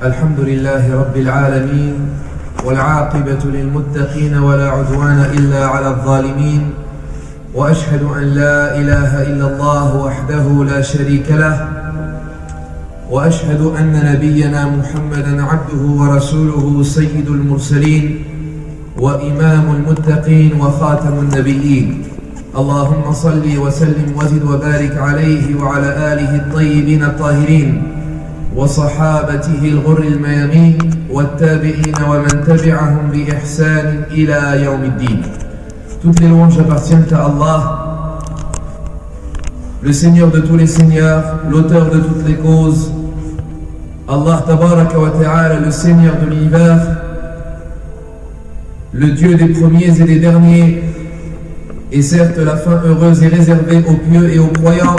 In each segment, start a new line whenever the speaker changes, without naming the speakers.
الحمد لله رب العالمين والعاقبة للمتقين ولا عدوان إلا على الظالمين وأشهد أن لا إله إلا الله وحده لا شريك له وأشهد أن نبينا محمدا عبده ورسوله سيد المرسلين وإمام المتقين وخاتم النبيين اللهم صل وسلم وزد وبارك عليه وعلى آله الطيبين الطاهرين وصحابته الغر الميامين والتابعين ومن تبعهم بإحسان إلى يوم الدين. Toutes les louanges appartiennent à Allah, le Seigneur de tous les seigneurs, l'auteur de toutes les causes, Allah Tabaraka wa Ta'ala, le Seigneur de l'univers, le Dieu des premiers et des derniers, et certes la fin heureuse est réservée aux pieux et aux croyants,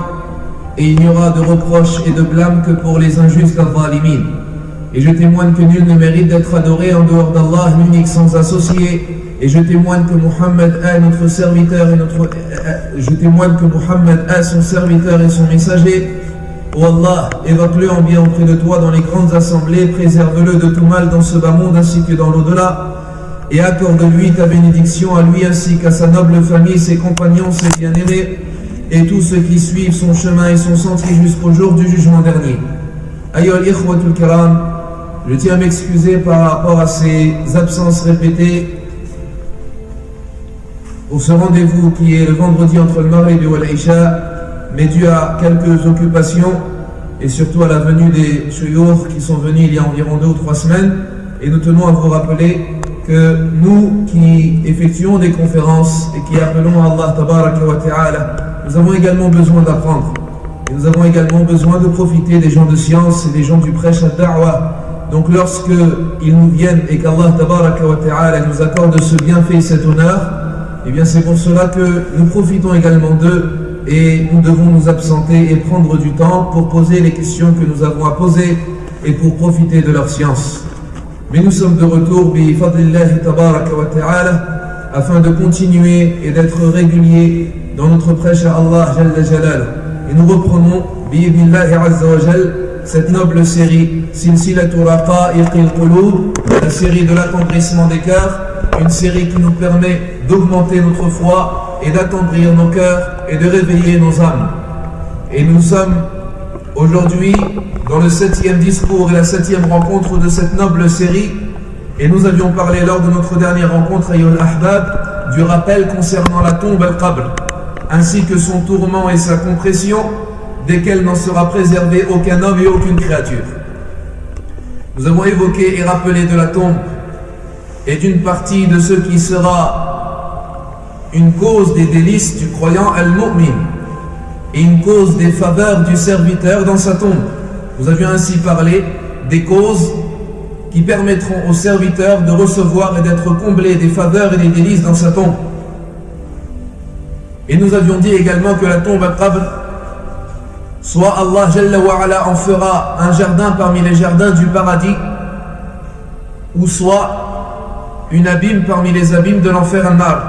et il n'y aura de reproches et de blâmes que pour les injustes al-zalimin. Et je témoigne que nul ne mérite d'être adoré en dehors d'Allah, l'unique sans associé. Et je témoigne que Muhammad est notre serviteur et je témoigne que Muhammad est son serviteur et son messager. Ô Allah, évoque-le en bien auprès de toi dans les grandes assemblées, préserve-le de tout mal dans ce bas monde ainsi que dans l'au-delà. Et accorde-lui ta bénédiction à lui ainsi qu'à sa noble famille, ses compagnons, ses bien-aimés, et tous ceux qui suivent son chemin et son sentier jusqu'au jour du jugement dernier. Ayyuhal ikhwatul kiram, je tiens à m'excuser par rapport à ces absences répétées pour ce rendez-vous qui est le vendredi entre le Maghrib et l'Isha, mais dû à quelques occupations et surtout à la venue des shuyukh qui sont venus il y a environ 2 ou 3 semaines. Et nous tenons à vous rappeler que nous qui effectuons des conférences et qui appelons à Allah Tabaraka wa Ta'ala, nous avons également besoin d'apprendre. Et nous avons également besoin de profiter des gens de science et des gens du prêche à da'wah. Donc lorsque ils nous viennent et qu'Allah Tabaraka wa Ta'ala nous accorde ce bienfait et cet honneur, eh bien c'est pour cela que nous profitons également d'eux et nous devons nous absenter et prendre du temps pour poser les questions que nous avons à poser et pour profiter de leur science. Mais nous sommes de retour bi fadlillahi tabaraka wa ta'ala afin de continuer et d'être réguliers dans notre prêche à Allah Jalla Jalal. Et nous reprenons bi idnillahi azza wa jal cette noble série Silsilatu Raqa'iqil Qulub, la série de l'attendrissement des cœurs, une série qui nous permet d'augmenter notre foi et d'attendrir nos cœurs et de réveiller nos âmes. Et nous sommes aujourd'hui dans le 7e discours et la 7e rencontre de cette noble série, et nous avions parlé lors de notre dernière rencontre Ayyuhal Ahbab du rappel concernant la tombe al-Qabr, ainsi que son tourment et sa compression, desquels n'en sera préservé aucun homme et aucune créature. Nous avons évoqué et rappelé de la tombe et d'une partie de ce qui sera une cause des délices du croyant al-mu'min et une cause des faveurs du serviteur dans sa tombe. Nous avions ainsi parlé des causes qui permettront au serviteur de recevoir et d'être comblé des faveurs et des délices dans sa tombe. Et nous avions dit également que la tombe al-Qabr, soit Allah Jalla wa Ala en fera un jardin parmi les jardins du paradis, ou soit une abîme parmi les abîmes de l'enfer an-nar.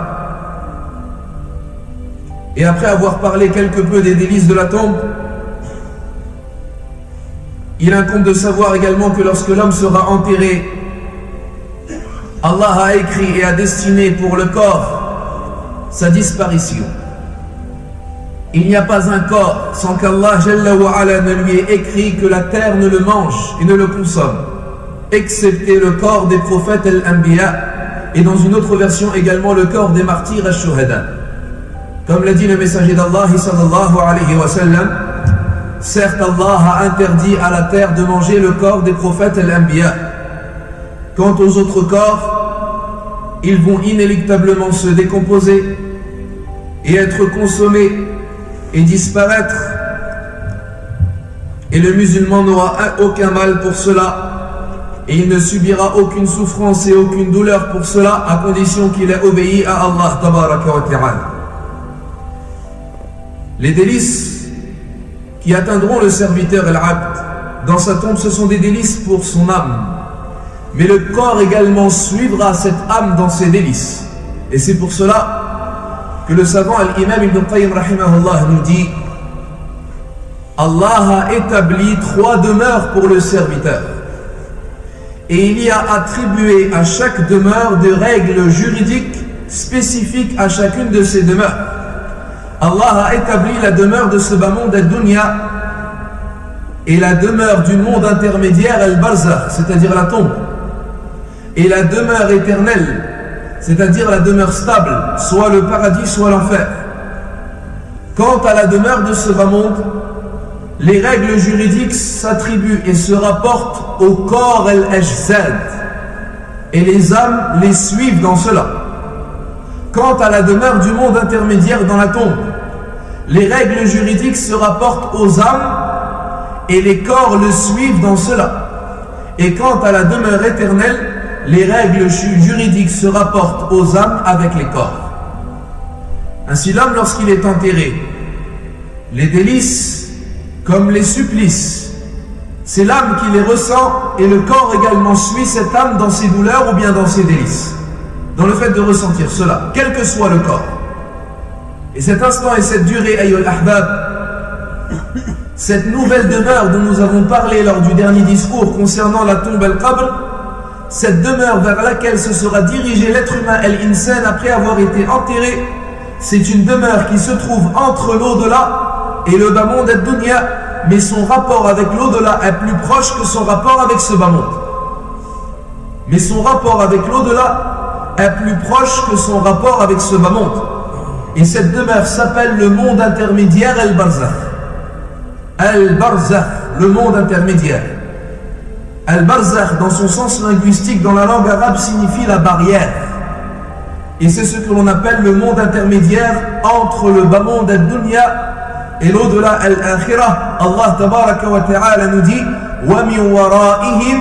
Et après avoir parlé quelque peu des délices de la tombe, il incombe de savoir également que lorsque l'homme sera enterré, Allah a écrit et a destiné pour le corps sa disparition. Il n'y a pas un corps sans qu'Allah Jalla wa Ala ne lui ait écrit que la terre ne le mange et ne le consomme, excepté le corps des prophètes al-Anbiya, et dans une autre version également le corps des martyrs al-Shuhada. Comme l'a dit le messager d'Allah sallallahu alayhi wa sallam, certes Allah a interdit à la terre de manger le corps des prophètes al-Anbiya. Quant aux autres corps, ils vont inéluctablement se décomposer et être consommés et disparaître. Et le musulman n'aura aucun mal pour cela, et il ne subira aucune souffrance et aucune douleur pour cela, à condition qu'il ait obéi à Allah Tabaraka wa Ta'ala. Les délices qui atteindront le serviteur al-Abd dans sa tombe, ce sont des délices pour son âme. Mais le corps également suivra cette âme dans ses délices. Et c'est pour cela que le savant al-Imam Ibn Qayyim rahimahullah nous dit: Allah a établi 3 demeures pour le serviteur. Et il y a attribué à chaque demeure des règles juridiques spécifiques à chacune de ces demeures. Allah a établi la demeure de ce bas monde ad-dunya et la demeure du monde intermédiaire al-barzakh, c'est-à-dire la tombe, et la demeure éternelle, c'est-à-dire la demeure stable, soit le paradis, soit l'enfer. Quant à la demeure de ce bas monde, les règles juridiques s'attribuent et se rapportent au corps al-ajzad, et les âmes les suivent dans cela. Quant à la demeure du monde intermédiaire dans la tombe, les règles juridiques se rapportent aux âmes et les corps le suivent dans cela. Et quant à la demeure éternelle, les règles juridiques se rapportent aux âmes avec les corps. Ainsi l'homme, lorsqu'il est enterré, les délices comme les supplices, c'est l'âme qui les ressent et le corps également suit cette âme dans ses douleurs ou bien dans ses délices, dans le fait de ressentir cela, quel que soit le corps. Et cet instant et cette durée, ayyul ahbab, cette nouvelle demeure dont nous avons parlé lors du dernier discours concernant la tombe al-qabr, cette demeure vers laquelle se sera dirigé l'être humain al-insan après avoir été enterré, c'est une demeure qui se trouve entre l'au-delà et le bas monde ad-dunya, mais son rapport avec l'au-delà est plus proche que son rapport avec ce bas monde. Mais son rapport avec l'au-delà est plus proche que son rapport avec ce bas monde. Et cette demeure s'appelle le monde intermédiaire al-barzakh. Al-barzakh, le monde intermédiaire. Al-barzakh, dans son sens linguistique, dans la langue arabe, signifie la barrière. Et c'est ce que l'on appelle le monde intermédiaire entre le bas monde ad-dunya et l'au-delà al-akhirah. Allah tabaraka wa ta'ala nous dit wa min wara'ihim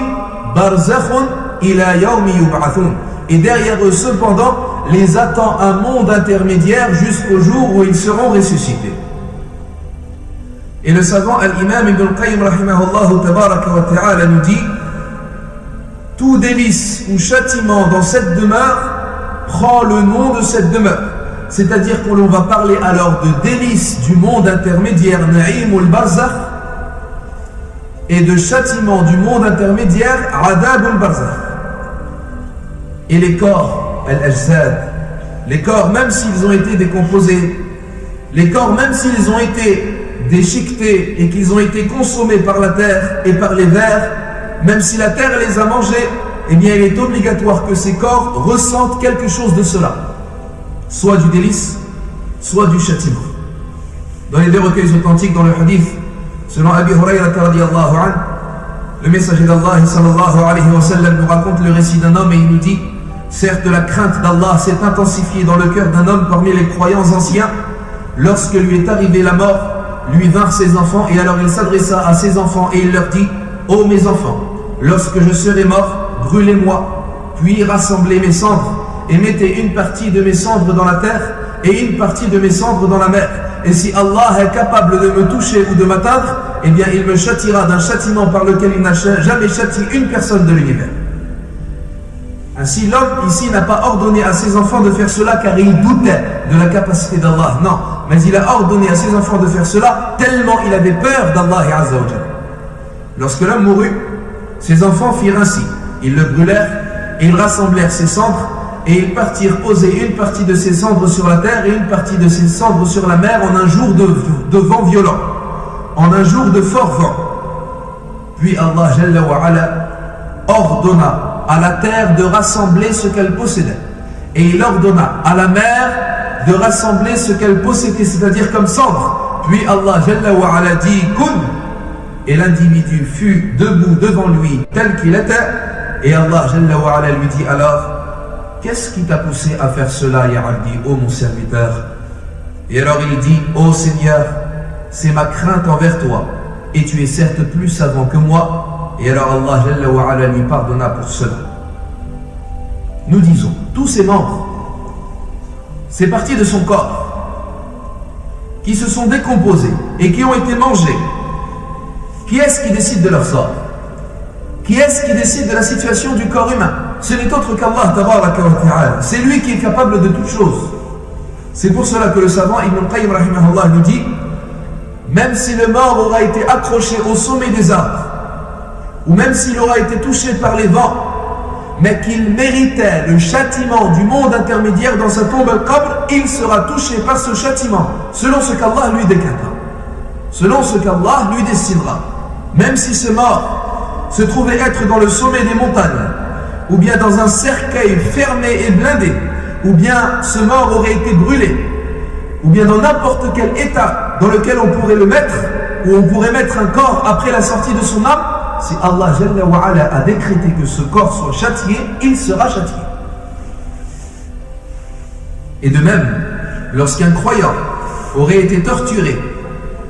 barzakhun ila yawmi yub'athun. Et derrière eux cependant les attend un monde intermédiaire jusqu'au jour où ils seront ressuscités. Et le savant al-imam Ibn al-Qayyim rahimahullah tabaraka wa ta'ala nous dit tout délice ou châtiment dans cette demeure prend le nom de cette demeure. C'est-à-dire qu'on va parler alors de délices du monde intermédiaire, Na'im al-Barzakh, et de châtiment du monde intermédiaire, Adab al-Barzakh. Et les corps, al-Ajsad, les corps, même s'ils ont été décomposés, les corps, même s'ils ont été déchiquetés et qu'ils ont été consommés par la terre et par les vers, même si la terre les a mangés, eh bien il est obligatoire que ces corps ressentent quelque chose de cela. Soit du délice, soit du châtiment. Dans les deux recueils authentiques, dans le hadith, selon Abi Hurayrata radiyallahu anhu, le messager d'Allah sallallahu alayhi wa sallam nous raconte le récit d'un homme et il nous dit certes la crainte d'Allah s'est intensifiée dans le cœur d'un homme parmi les croyants anciens lorsque lui est arrivé la mort, lui vinrent ses enfants et alors il s'adressa à ses enfants et il leur dit ô mes enfants, lorsque je serai mort, brûlez-moi, puis rassemblez mes cendres et mettez une partie de mes cendres dans la terre et une partie de mes cendres dans la mer. Et si Allah est capable de me toucher ou de m'atteindre, eh bien il me châtiera d'un châtiment par lequel il n'a jamais châtié une personne de l'univers. Ainsi l'homme ici n'a pas ordonné à ses enfants de faire cela car il doutait de la capacité d'Allah. Non, mais il a ordonné à ses enfants de faire cela tellement il avait peur d'Allah Azza wa Jalla. Lorsque l'homme mourut, ses enfants firent ainsi. Ils le brûlèrent et ils rassemblèrent ses cendres et ils partirent poser une partie de ses cendres sur la terre et une partie de ses cendres sur la mer en un jour de vent violent, en un jour de fort vent. Puis Allah Jalla wa Ala ordonna à la terre de rassembler ce qu'elle possédait et il ordonna à la mer de rassembler ce qu'elle possédait, c'est-à-dire comme cendre. Puis Allah Jalla wa Ala dit kun, et l'individu fut debout devant lui tel qu'il était et Allah Jalla wa Ala lui dit alors qu'est-ce qui t'a poussé à faire cela, Ya Abdi, ô mon serviteur? Et alors il dit, ô Seigneur, c'est ma crainte envers toi, et tu es certes plus savant que moi. Et alors Allah Jalla wa Ala lui pardonna pour cela. Nous disons, tous ces membres, ces parties de son corps, qui se sont décomposées et qui ont été mangées, qui est-ce qui décide de leur sort? Qui est-ce qui décide de la situation du corps humain? Ce n'est autre qu'Allah tabaraka wa ta'ala. C'est lui qui est capable de toutes choses. C'est pour cela que le savant Ibn al-Qayyim rahimahullah nous dit même si le mort aura été accroché au sommet des arbres ou même s'il aura été touché par les vents, mais qu'il méritait le châtiment du monde intermédiaire dans sa tombe al-qabr, il sera touché par ce châtiment, selon ce qu'Allah lui décrétera, selon ce qu'Allah lui destinera. Même si ce mort se trouvait être dans le sommet des montagnes, ou bien dans un cercueil fermé et blindé, ou bien ce mort aurait été brûlé, ou bien dans n'importe quel état dans lequel on pourrait le mettre, ou on pourrait mettre un corps après la sortie de son âme, si Allah Jalla wa Ala a décrété que ce corps soit châtié, il sera châtié. Et de même, lorsqu'un croyant aurait été torturé,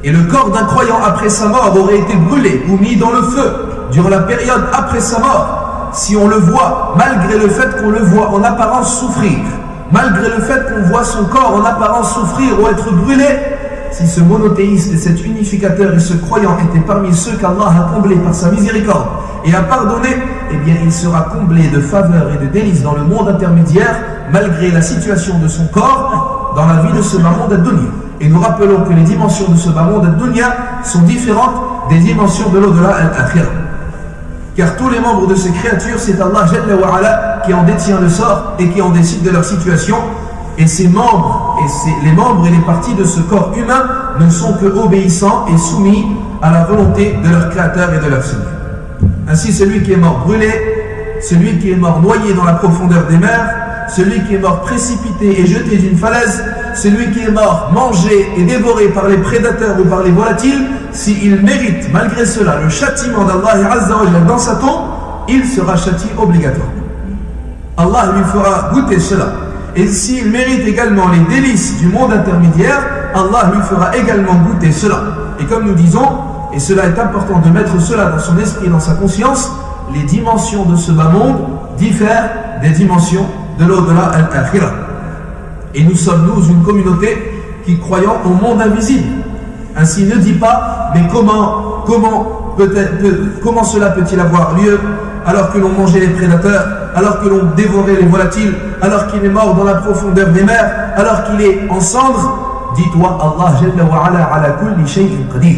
et le corps d'un croyant après sa mort aurait été brûlé ou mis dans le feu durant la période après sa mort, si on le voit, malgré le fait qu'on le voit en apparence souffrir, malgré le fait qu'on voit son corps en apparence souffrir ou être brûlé, si ce monothéiste et cet unificateur et ce croyant étaient parmi ceux qu'Allah a comblés par sa miséricorde et a pardonné, eh bien il sera comblé de faveurs et de délices dans le monde intermédiaire, malgré la situation de son corps dans la vie de ce bas monde ad-dunya. Et nous rappelons que les dimensions de ce bas monde ad-dunya sont différentes des dimensions de l'au-delà al-akhirah. Car tous les membres de ces créatures, c'est Allah Jalla wa Ala qui en détient le sort et qui en décide de leur situation. Et ces membres, les membres et les parties de ce corps humain ne sont que obéissants et soumis à la volonté de leur Créateur et de leur Seigneur. Ainsi, celui qui est mort brûlé, celui qui est mort noyé dans la profondeur des mers, celui qui est mort précipité et jeté d'une falaise, celui qui est mort mangé et dévoré par les prédateurs ou par les volatiles, s'il mérite malgré cela le châtiment d'Allah Azza wa Jalla dans sa tombe, il sera châtié obligatoirement. Allah lui fera goûter cela. Et s'il mérite également les délices du monde intermédiaire, Allah lui fera également goûter cela. Et comme nous disons, et cela est important de mettre cela dans son esprit et dans sa conscience, les dimensions de ce bas monde diffèrent des dimensions de l'au-delà al-akhirah. Et nous sommes, nous, une communauté qui croyons au monde invisible. Ainsi, ne dis pas, mais comment cela peut-il avoir lieu alors que l'on mangeait les prédateurs, alors que l'on dévorait les volatiles, alors qu'il est mort dans la profondeur des mers, alors qu'il est en cendres? Dis-toi, Allah Jalla wa Ala ala kulli shay'in qadir.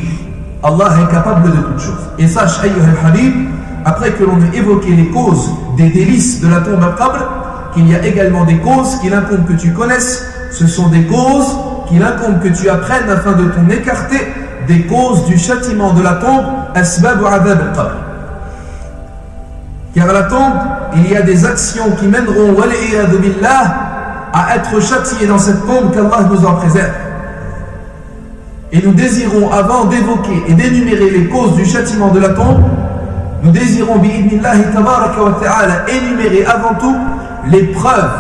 Allah est capable de toutes choses. Et sache, ayyuha al-habib, après que l'on ait évoqué les causes des délices de la tombe al-qabr, qu'il y a également des causes qu'il incombe que tu connaisses. Ce sont des causes qu'il incombe que tu apprennes afin de t'en écarter des causes du châtiment de la tombe, asbab ou adab al-qabr. Car à la tombe, il y a des actions qui mèneront, wal'iyadu billah, à être châtiés dans cette tombe, qu'Allah nous en préserve. Et nous désirons, avant d'évoquer et d'énumérer les causes du châtiment de la tombe, nous désirons, bi'idnillahi tabaraka wa ta'ala, énumérer avant tout les preuves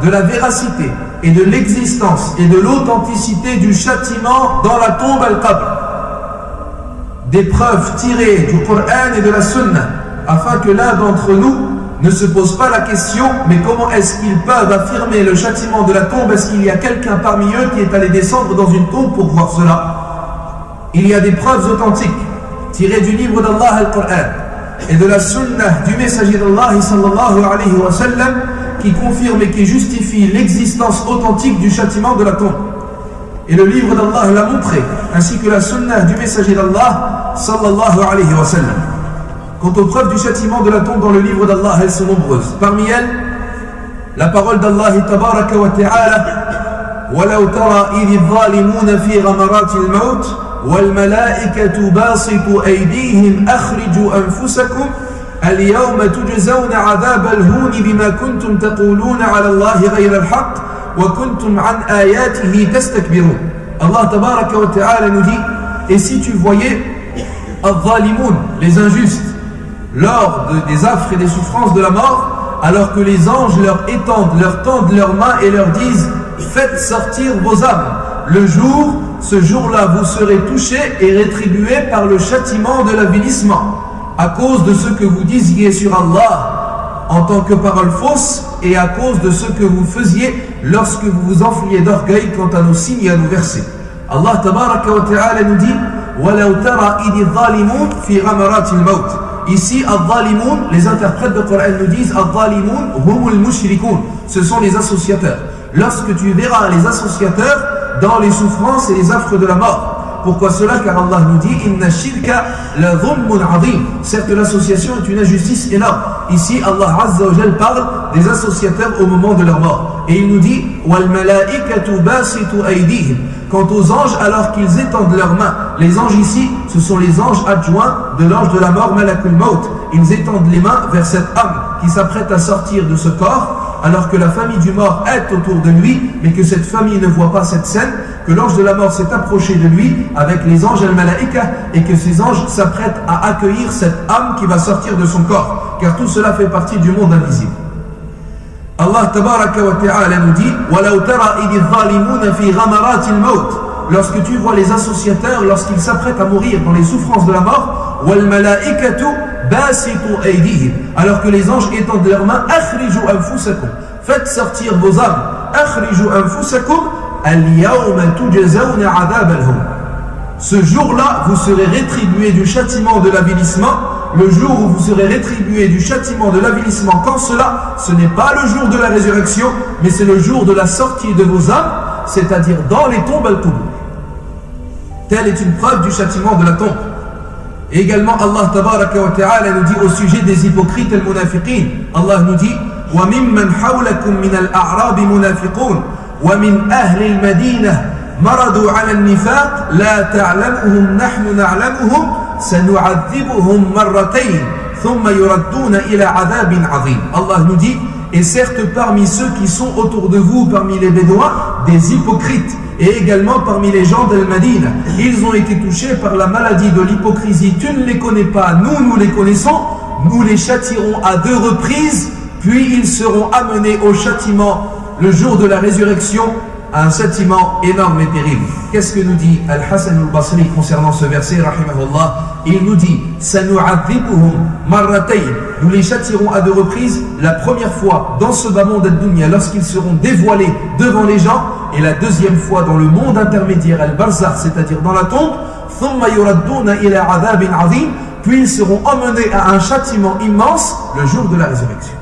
de la véracité et de l'existence et de l'authenticité du châtiment dans la tombe al-qabr. Des preuves tirées du Coran et de la Sunna, afin que l'un d'entre nous ne se pose pas la question, mais comment est-ce qu'ils peuvent affirmer le châtiment de la tombe? Est-ce qu'il y a quelqu'un parmi eux qui est allé descendre dans une tombe pour voir cela? Il y a des preuves authentiques tirées du livre d'Allah al-Qur'an et de la Sunnah du messager d'Allah sallallahu alayhi wa sallam, qui confirme et qui justifie l'existence authentique du châtiment de la tombe. Et le livre d'Allah l'a montré, ainsi que la Sunnah du messager d'Allah sallallahu alayhi wa sallam. Quant aux preuves du châtiment de la tombe dans le livre d'Allah, elles sont nombreuses. Parmi elles, la parole d'Allah tabaraka wa ta'ala: وَلَوْ تَرَى إِذِ الظَّالِمُونَ فِي غَمَرَاتِ الْمَوْتِ وَالْمَلَائِكَةُ بَاسِطُو أَيْدِيهِمْ أَخْرِجُوا أَنفُسَكُمْ الْيَوْمَ تُجْزَوْنَ عَذَابَ الْهُونِ بِمَا كُنْتُمْ تَقُولُونَ عَلَى اللَّهِ غَيْرَ الْحَقِّ وَكُنْتُمْ عَنْ آيَاتِهِ تَسْتَكْبِرُونَ. Allah tabaraka wa ta'ala nous dit: et si tu voyais al-zalimun, les injustes, lors des affres et des souffrances de la mort, alors que les anges leur tendent leurs mains et leur disent: faites sortir vos âmes. Ce jour-là, vous serez touchés et rétribués par le châtiment de l'avilissement, à cause de ce que vous disiez sur Allah en tant que parole fausse, et à cause de ce que vous faisiez lorsque vous vous enfliez d'orgueil quant à nos signes et à nos versets. Allah tabaraka wa ta'ala nous dit: وَلَوْ تَرَى إِذِ الظَّالِمُونَ فِي غَمَرَاتِ الْمَوْتِ. Ici, al-zalimun, les interprètes de Coran nous disent: al-zalimun humul mushrikun, ce sont les associateurs. Lorsque tu verras les associateurs dans les souffrances et les affres de la mort, Pourquoi cela? Car Allah nous dit Inna shirka la dhulmun azim. Certes, l'association est une injustice énorme. Ici, Allah Azza wa Jal parle des associateurs au moment de leur mort. Et il nous dit Wal malaikatu basitu aydihim. Quant aux anges, alors qu'ils étendent leurs mains, les anges ici, ce sont les anges adjoints de l'ange de la mort, Malakul Maut. Ils étendent les mains vers cet homme qui s'apprête à sortir de ce corps, alors que la famille du mort est autour de lui, mais que cette famille ne voit pas cette scène, que l'ange de la mort s'est approché de lui avec les anges al-malaïka, et que ces anges s'apprêtent à accueillir cette âme qui va sortir de son corps, car tout cela fait partie du monde invisible. Allah tabaraka wa ta'ala nous dit وَلَوْ تَرَى إِذِ الظَّالِمُونَ فِي غَمَرَاتِ الْمَوْتِ. Lorsque tu vois les associateurs, lorsqu'ils s'apprêtent à mourir dans les souffrances de la mort, وَالْمَلَائِكَةُ بَاسِطُوا أَيْدِيهِمْ. Alors que les anges étendent leurs mains, أَخْرِجُوا أَنفُسَكُمْ. Faites sortir vos âmes. أَخْرِجُوا أَنفُسَكُمْ الْيَوْمَ تُجَزَوْنَ عَذَابَ الْهُونِ. Ce jour-là, vous serez rétribués du châtiment de l'avilissement. Le jour où vous serez rétribués du châtiment de l'avilissement, quand cela, ce n'est pas le jour de la résurrection, mais c'est le jour de la sortie de vos âmes, c'est-à-dire dans les tombes al-qubur. Telle est une preuve du châtiment de la tombe. Et également, Allah tabaraka wa ta'ala nous dit au sujet des hypocrites al-munafiqin, Allah nous dit وَمِمَّنْ حَوْلَكُمْ مِنَ الْأَعْرَابِ مُنَافِقُونَ وَمِنْ أَهْلِ الْمَدِينَةِ مَرَضُوا عَلَى النِّفَاقِ لَا تَعْلَمُهُمْ نَحْنُ نَعْلَمُهُمْ سَنُعَذِّبُهُمْ مَرَّتَيْنِ ثُمَّ يُرَدُّونَ إِلَى عَذَابٍ عَظِيمٍ. Allah nous dit, et certes parmi ceux qui sont autour de vous, parmi les Bédouins, des hypocrites, et également parmi les gens d'Al-Madina, ils ont été touchés par la maladie de l'hypocrisie. Tu ne les connais pas, nous les connaissons, nous les châtierons à 2 reprises, puis ils seront amenés au châtiment le jour de la résurrection, un châtiment énorme et terrible. Qu'est-ce que nous dit Al-Hasan al-Basri concernant ce verset, rahimahullah? Il nous dit Sanu'adhibuhum marratayn. Nous les châtirons à 2 reprises. La première fois dans ce bas monde ad-dunya, lorsqu'ils seront dévoilés devant les gens, et la deuxième fois dans le monde intermédiaire, al-barzakh, c'est-à-dire dans la tombe. Thumma yuradduna ila adhabin azim. Puis ils seront emmenés à un châtiment immense le jour de la résurrection.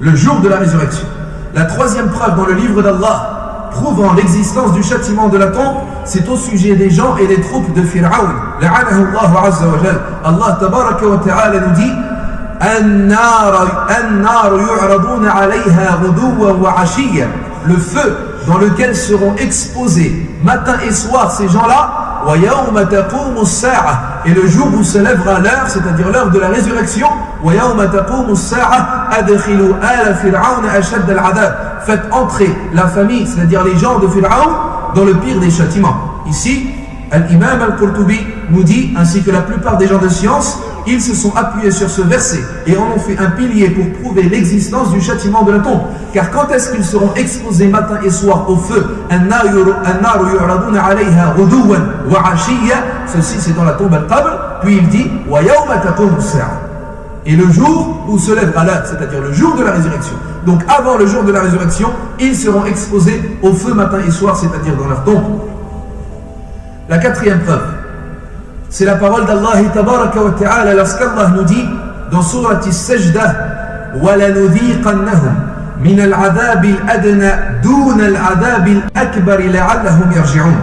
Le jour de la résurrection. La troisième preuve dans le livre d'Allah prouvant l'existence du châtiment de la tombe, c'est au sujet des gens et des troupes de Fir'aun. La'anahu Allah azza wa jal. Allah tabaraka wa ta'ala nous dit An-nar yu'raduna 'alayha ghuduwan wa 'ashiyyan. Le feu dans lequel seront exposés matin et soir ces gens-là, wa yawma taqumu as-sa'a, et le jour où se lèvera l'heure, c'est-à-dire l'heure de la résurrection, wa yawma taqumu as-sa'a adkhilu ala fir'aun ashad al-'adab. Faites entrer la famille, c'est-à-dire les gens de Fir'aun, dans le pire des châtiments. Ici, l'imam al-Qurtubi nous dit, ainsi que la plupart des gens de science, ils se sont appuyés sur ce verset et en ont fait un pilier pour prouver l'existence du châtiment de la tombe. Car quand est-ce qu'ils seront exposés matin et soir au feu? Ceci c'est dans la tombe al-Qabr. Puis il dit et le jour où se lèvera l'heure, c'est-à-dire le jour de la résurrection. Donc avant le jour de la résurrection, ils seront exposés au feu matin et soir, c'est-à-dire dans leur tombe. La quatrième preuve, c'est la parole d'Allah tabaraka wa ta'ala lorsqu'Allah nous dit dans Surat As-Sajdah وَلَنُذِيقَنَّهُمْ مِنَ الْعَذَابِ الْأَدْنَى دُونَ الْعَذَابِ الْأَكْبَرِ لَعَلَّهُمْ يَرْجِعُونَ.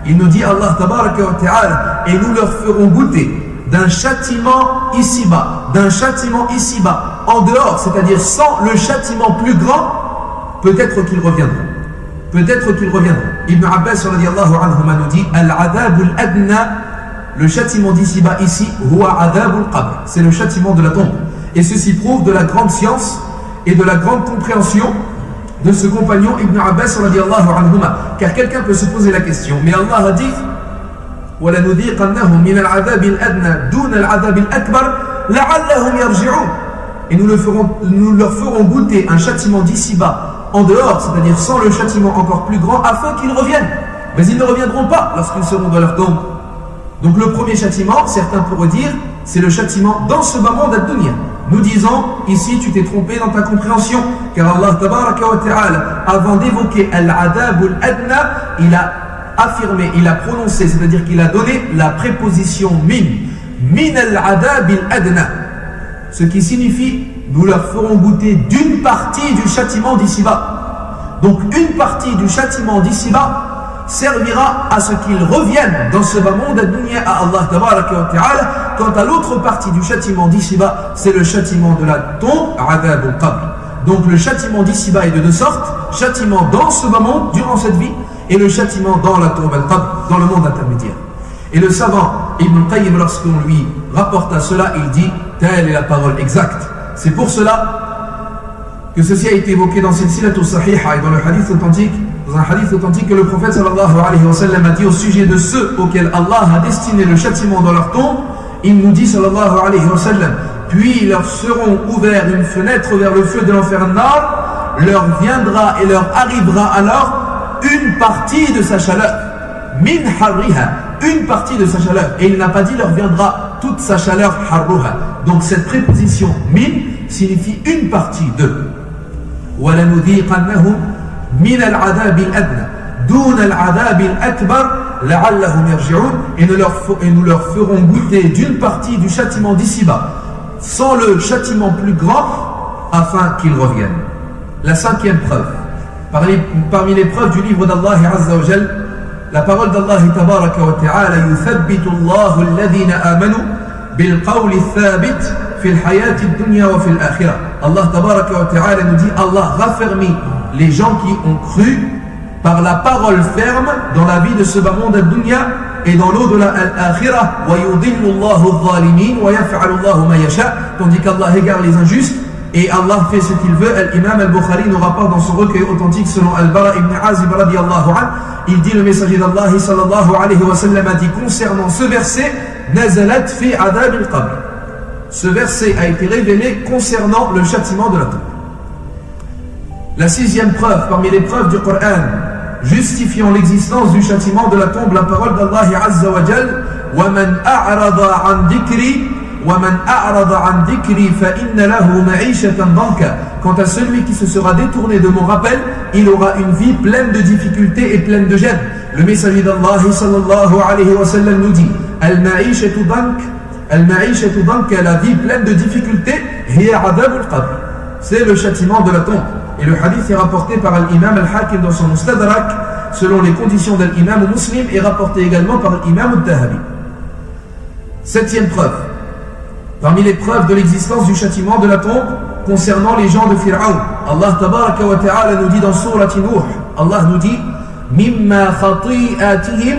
Il nous dit Allah tabaraka wa ta'ala, et nous leur ferons goûter d'un châtiment ici-bas, en dehors, c'est-à-dire sans le châtiment plus grand, peut-être qu'ils reviendront. Ibn Abbas radiyallahu anhuma nous dit Al-adabul adna, le châtiment d'ici-bas ici, huwa adabul qabr, c'est le châtiment de la tombe. Et ceci prouve de la grande science et de la grande compréhension de ce compagnon Ibn Abbas radiyallahu anhuma. Car quelqu'un peut se poser la question, mais Allah a dit وَلَنُذِيقَنَّهُمْ مِنَ الْعَذَابِ الْأَدْنَى دُونَ الْعَذَابِ الْأَكْبَرِ لَعَلَّهُمْ يَرْجِعُونَ. Et nous leur ferons goûter un châtiment d'ici-bas, en dehors, c'est-à-dire sans le châtiment encore plus grand, afin qu'ils reviennent. Mais ils ne reviendront pas lorsqu'ils seront dans leur tombe. Donc le premier châtiment, certains pourraient dire, c'est le châtiment dans ce bas monde ad-dunya. Nous disons, ici tu t'es trompé dans ta compréhension, car Allah tabaraka wa ta'ala, avant d'évoquer al-adabul adna, il a affirmé, il a prononcé, c'est-à-dire qu'il a donné la préposition min al-adabil adna, ce qui signifie nous leur ferons goûter d'une partie du châtiment d'ici-bas. Donc une partie du châtiment d'ici-bas servira à ce qu'ils reviennent dans ce bas monde ad-dunya à Allah tabaraka wa ta'ala. Quant à l'autre partie du châtiment d'ici-bas, c'est le châtiment de la tombe, adab al-qabr. Donc le châtiment d'ici-bas est de deux sortes: châtiment dans ce bas monde durant cette vie, et le châtiment dans la tombe al-qabr, dans le monde intermédiaire. Et le savant Ibn Qayyim, lorsqu'on lui rapporta cela, il dit: telle est la parole exacte. C'est pour cela que ceci a été évoqué dans Silsilatu Sahiha et dans le hadith authentique, dans un hadith authentique, que le prophète sallallahu alayhi wa sallam a dit au sujet de ceux auxquels Allah a destiné le châtiment dans leur tombe. Il nous dit sallallahu alayhi wa sallam: puis leur seront ouverts une fenêtre vers le feu de l'enfer Nar, leur viendra et leur arrivera alors une partie de sa chaleur, min harriha, une partie de sa chaleur. Et il n'a pas dit leur viendra toute sa chaleur, harruha. Donc cette préposition min signifie une partie de. وَلَنُذِيقَنَّهُمْ مِنَ الْعَذَابِ الْأَدْنَى دُونَ الْعَذَابِ الْأَكْبَرِ لَعَلَّهُمْ يَرْجِعُونَ. Et nous leur ferons goûter d'une partie du châtiment d'ici-bas, sans le châtiment plus grand, afin qu'ils reviennent. La cinquième preuve, parmi les preuves du livre d'Allah Azza wa Jal, la parole d'Allah tabaraka wa ta'ala: يُثَبِّتُ اللَّهُ الَّذِينَ آمَنُوا بِالْقَوْلِ الثَّابِتِ في الحياة الدنيا وفي الآخرة. Allah tabaraka wa ta'ala nous dit: Allah raffermit les gens qui ont cru par la parole ferme dans la vie de ce bas monde ad-dunya et dans l'au-delà al-akhirah. وَيُضِلُّ اللَّهُ الظَّالِمِينَ وَيَفْعَلُ اللَّهُ مَا يَشَاءُ. Tandis qu'Allah égare les injustes et Allah fait ce qu'il veut. L'imam al-Bukhari nous rapporte dans son recueil authentique selon Al-Bara ibn Azib radiyallahu anhu, il dit: le messager d'Allah sallallahu alayhi wa sallam a dit concernant ce verset: nazalat fi adab al-qabr. Ce verset a été révélé concernant le châtiment de la tombe. La sixième preuve parmi les preuves du Coran justifiant l'existence du châtiment de la tombe, la parole d'Allah Azza wa Jal: وَمَنْ أَعْرَضَ عَنْ ذِكْرِي وَمَنْ أَعْرَضَ عَنْ ذِكْرِي فَإِنَّ لَهُ مَعِيشَةً ضَنْكًا. Quant à celui qui se sera détourné de mon rappel, il aura une vie pleine de difficultés et pleine de gêne. Le messager d'Allah sallallahu alayhi wa sallam nous dit: Al-ma'ishatu dank, al-ma'ishatu dank, la vie pleine de difficultés, hiya adab al-qabr, c'est le châtiment de la tombe. Et le hadith est rapporté par l'imam al-Hakim dans son Mustadrak selon les conditions de l'imam Muslim, et rapporté également par l'imam al-Dahabi. Septième preuve parmi les preuves de l'existence du châtiment de la tombe concernant les gens de Fir'aun. Allah tabaraka wa ta'ala nous dit dans Surat Nuh, Allah nous dit: mimma khati'atihim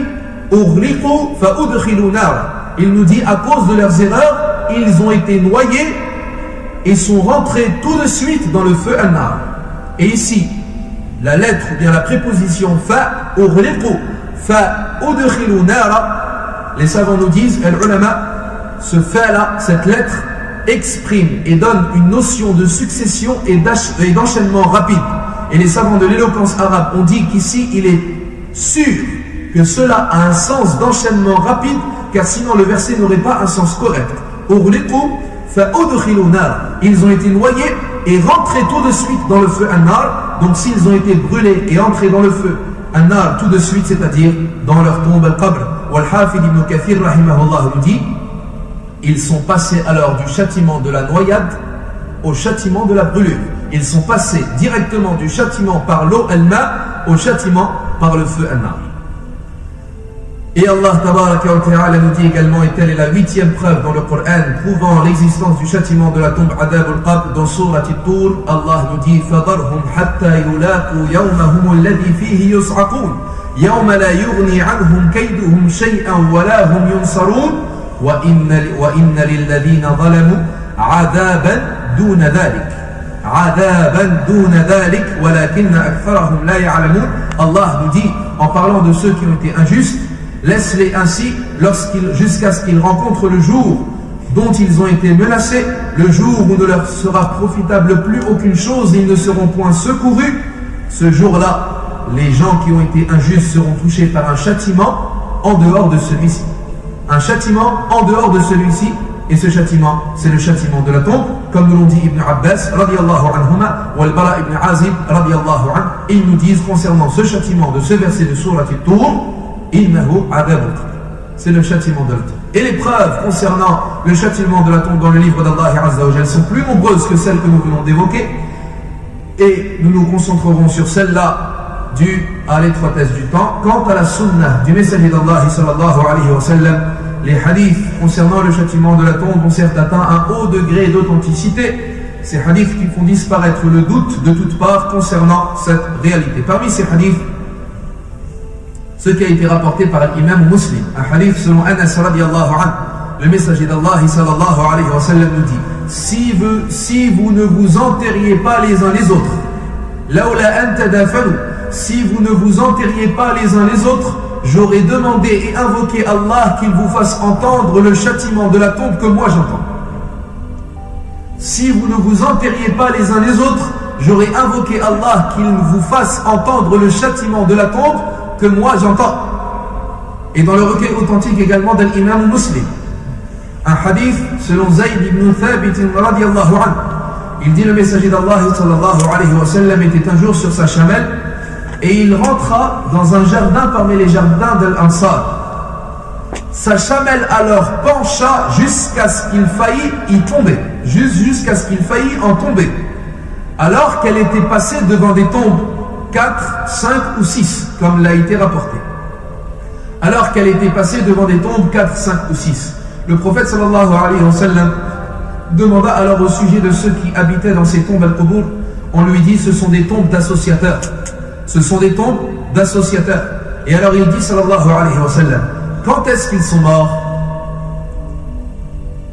ughriqu fa udkhilu nar. Il nous dit: à cause de leurs erreurs, ils ont été noyés et sont rentrés tout de suite dans le feu an-nar. Et ici, la lettre ou bien la préposition fa ughriqu fa udkhilu nar, les savants nous disent, al-ulama, ce fait-là, cette lettre, exprime et donne une notion de succession et d'enchaînement rapide. Et les savants de l'éloquence arabe ont dit qu'ici, il est sûr que cela a un sens d'enchaînement rapide, car sinon le verset n'aurait pas un sens correct. Ils ont été noyés et rentrés tout de suite dans le feu an-nar. Donc s'ils ont été brûlés et entrés dans le feu an-nar tout de suite, c'est-à-dire dans leur tombe al-qabr. Wal-Hafid ibn Kathir rahimahullah nous dit: ils sont passés alors du châtiment de la noyade au châtiment de la brûlure. Ils sont passés directement du châtiment par l'eau al-ma au châtiment par le feu an-nar. Et Allah tabaraka wa ta'ala nous dit également, et telle est la huitième preuve dans le Coran prouvant l'existence du châtiment de la tombe adab al-qabr, dans Surat At-Tur, Allah nous dit: فَضَرْهُمْ حَتَّى يُلَاقُوا يَوْمَهُمُ الَّذِي فِيهِ يُصْعَقُونَ يَوْمَ لَا يُغْنِي عَنْهُمْ كَيْدُهُمْ شَيْئًا وَلَا هُمْ يُنصَرُونَ وَإِنَّ لِلَّذِينَ ظَلَمُوا عَذَابًا دُونَ ذَلِكَ عَذَابًا دُونَ ذَلِكَ وَلَكِنَّ أَكْثَرَهُمْ لَا يَعْلَمُونَ. Allah nous dit, en parlant de ceux qui ont été injustes: laisse-les ainsi jusqu'à ce qu'ils rencontrent le jour dont ils ont été menacés, le jour où ne leur sera profitable plus aucune chose et ils ne seront point secourus. Ce jour-là, les gens qui ont été injustes seront touchés par un châtiment en dehors de celui-ci. Un châtiment en dehors de celui-ci, et ce châtiment, c'est le châtiment de la tombe, comme nous l'ont dit Ibn Abbas radiyallahu anhuma ou Al-Bara ibn Azib radiyallahu anhu. Et ils nous disent concernant ce châtiment de ce verset de Surat At-Tur: innahu adab al-qabr, c'est le châtiment de la tombe. Et les preuves concernant le châtiment de la tombe dans le livre d'Allah Azza wa Jal sont plus nombreuses que celles que nous venons d'évoquer, et nous nous concentrerons sur celle-là dû à l'étroitesse du temps. Quant à la sunnah du messager d'Allah sallallahu alayhi wa sallam, les hadiths concernant le châtiment de la tombe ont certes atteint un haut degré d'authenticité. Ces hadiths qui font disparaître le doute de toutes parts concernant cette réalité. Parmi ces hadiths, ce qui a été rapporté par l'imam Muslim, un hadith selon Anas radiallahu anhu, le messager d'Allah sallallahu alayhi wa sallam nous dit: si vous ne vous enterriez pas les uns les autres, si vous ne vous enterriez pas les uns les autres, j'aurais demandé et invoqué Allah qu'il vous fasse entendre le châtiment de la tombe que moi j'entends. Si vous ne vous enterriez pas les uns les autres, j'aurais invoqué Allah qu'il vous fasse entendre le châtiment de la tombe que moi j'entends. Et dans le recueil authentique également de l'imam Muslim, un hadith selon Zayd ibn Thabit radiallahu anhu, il dit: le messager d'Allah sallallahu alayhi wa sallam était un jour sur sa chamelle et il rentra dans un jardin parmi les jardins de l'Ansar. Sa chamelle alors pencha jusqu'à ce qu'il faillit y tomber, jusqu'à ce qu'il faillit en tomber, alors qu'elle était passée devant des tombes 4, 5 ou 6, comme l'a été rapporté. Alors qu'elle était passée devant des tombes 4, 5 ou 6. Le prophète sallallahu alayhi wa sallam demanda alors au sujet de ceux qui habitaient dans ces tombes al-Qubur, on lui dit: ce sont des tombes d'associateurs. Ce sont des tombes d'associateurs. Et alors il dit sallallahu alayhi wa sallam: quand est-ce qu'ils sont morts?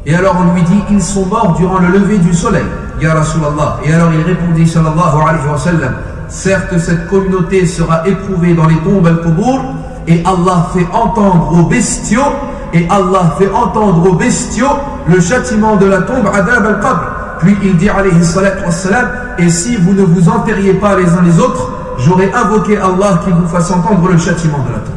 Et alors on lui dit: ils sont morts durant le lever du soleil, ya Rasulallah. Et alors il répondit sallallahu alayhi wa sallam: certes, cette communauté sera éprouvée dans les tombes al-Qubur, et Allah fait entendre aux bestiaux, le châtiment de la tombe, adab al-qabr. Puis il dit alayhi salatu wassalam: et si vous ne vous enterriez pas les uns les autres, j'aurais invoqué Allah qu'il vous fasse entendre le châtiment de la tombe.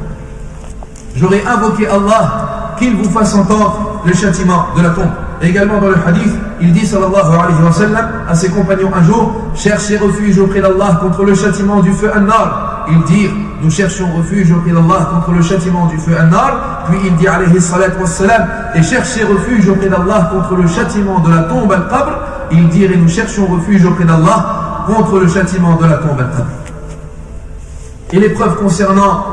J'aurais invoqué Allah qu'il vous fasse entendre le châtiment de la tombe. Et également dans le hadith, il dit sallallahu alayhi wa sallam à ses compagnons un jour: cherchez refuge auprès d'Allah contre le châtiment du feu an-nar. Ils dirent: nous cherchons refuge auprès d'Allah contre le châtiment du feu an-nar. Puis il dit alayhi salatu wassalam: et cherchez refuge auprès d'Allah contre le châtiment de la tombe al-qabr. Ils dirent: et nous cherchons refuge auprès d'Allah contre le châtiment de la tombe al-qabr. Et les preuves concernant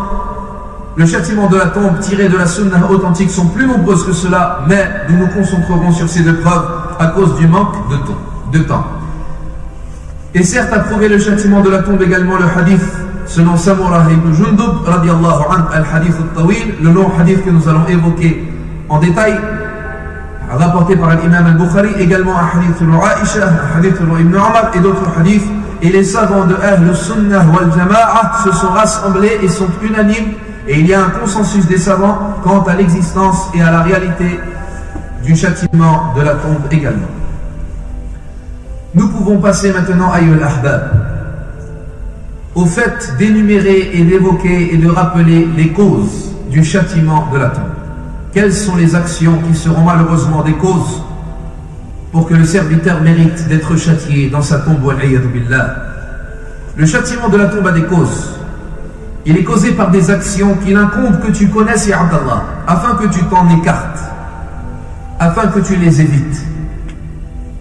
le châtiment de la tombe tirées de la sunna authentique sont plus nombreuses que cela, mais nous nous concentrerons sur ces deux preuves à cause du manque de temps. Et certes, a prouvé le châtiment de la tombe également le hadith selon Samurah ibn Jundub radiallahu anhu, al-hadith al-tawil, le long hadith que nous allons évoquer en détail, rapporté par l'imam al-Bukhari, également un hadith selon Aïcha, un hadith selon Ibn Umar et d'autres hadiths. Et les savants de Ahl Sunnah wal Jama'a se sont rassemblés et sont unanimes, et il y a un consensus des savants quant à l'existence et à la réalité du châtiment de la tombe également. Nous pouvons passer maintenant à Ayyul Ahbab, au fait d'énumérer et d'évoquer et de rappeler les causes du châtiment de la tombe. Quelles sont les actions qui seront malheureusement des causes pour que le serviteur mérite d'être châtié dans sa tombe? Wal-'iyadhu billah. Le châtiment de la tombe a des causes. Il est causé par des actions qu'il incombe que tu connaisses, ya Abdallah, afin que tu t'en écartes, afin que tu les évites,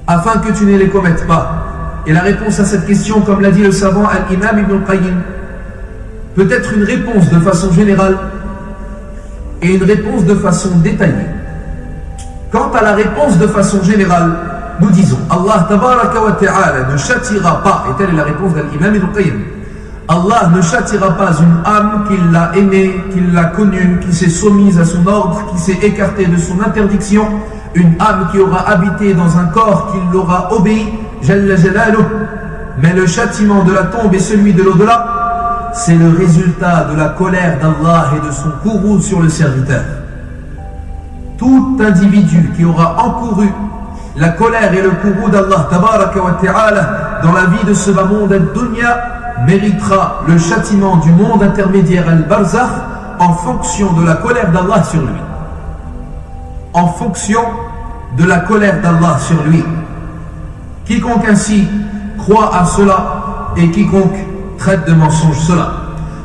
afin que tu ne les commettes pas. Et la réponse à cette question, comme l'a dit le savant al-Imam Ibn al-Qayyim, peut être une réponse de façon générale et une réponse de façon détaillée. Quant à la réponse de façon générale, nous disons: Allah tabaraka wa ta'ala ne châtira pas, et telle est la réponse de l'imam Ibn al-Qayyim, Allah ne châtira pas une âme qu'il l'a aimée, qu'il l'a connue, qui s'est soumise à son ordre, qui s'est écartée de son interdiction, une âme qui aura habité dans un corps qui l'aura obéi, Jalla Jalaluh. Mais le châtiment de la tombe et celui de l'au-delà, c'est le résultat de la colère d'Allah et de son courroux sur le serviteur. Tout individu qui aura encouru la colère et le courroux d'Allah tabaraka wa ta'ala dans la vie de ce bas monde ad-dunya méritera le châtiment du monde intermédiaire al-barzakh en fonction de la colère d'Allah sur lui. En fonction de la colère d'Allah sur lui. Quiconque ainsi croit à cela et quiconque traite de mensonge cela.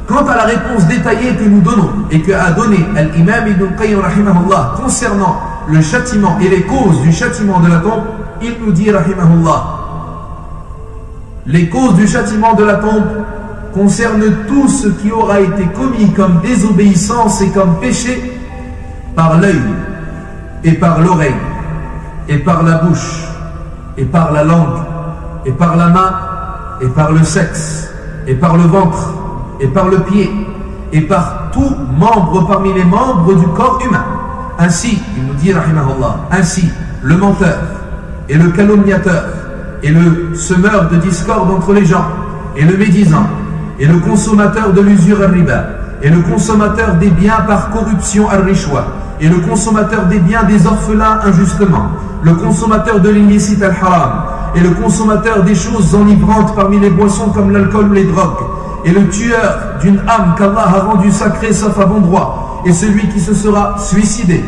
Quant à la réponse détaillée que nous donnons et que a donné l'imam Ibn al-Qayyim rahimahullah concernant le châtiment et les causes du châtiment de la tombe, il nous dit rahimahullah: les causes du châtiment de la tombe concerne tout ce qui aura été commis comme désobéissance et comme péché par l'œil et par l'oreille et par la bouche et par la langue et par la main et par le sexe et par le ventre et par le pied et par tout membre parmi les membres du corps humain. Ainsi, il nous dit rahimahullah, ainsi le menteur et le calomniateur et le semeur de discorde entre les gens et le médisant et le consommateur de l'usure al-riba et le consommateur des biens par corruption al-rishwa et le consommateur des biens des orphelins injustement, le consommateur de l'illicite al-haram et le consommateur des choses enivrantes parmi les boissons comme l'alcool ou les drogues et le tueur d'une âme qu'Allah a rendue sacrée sauf à bon droit et celui qui se sera suicidé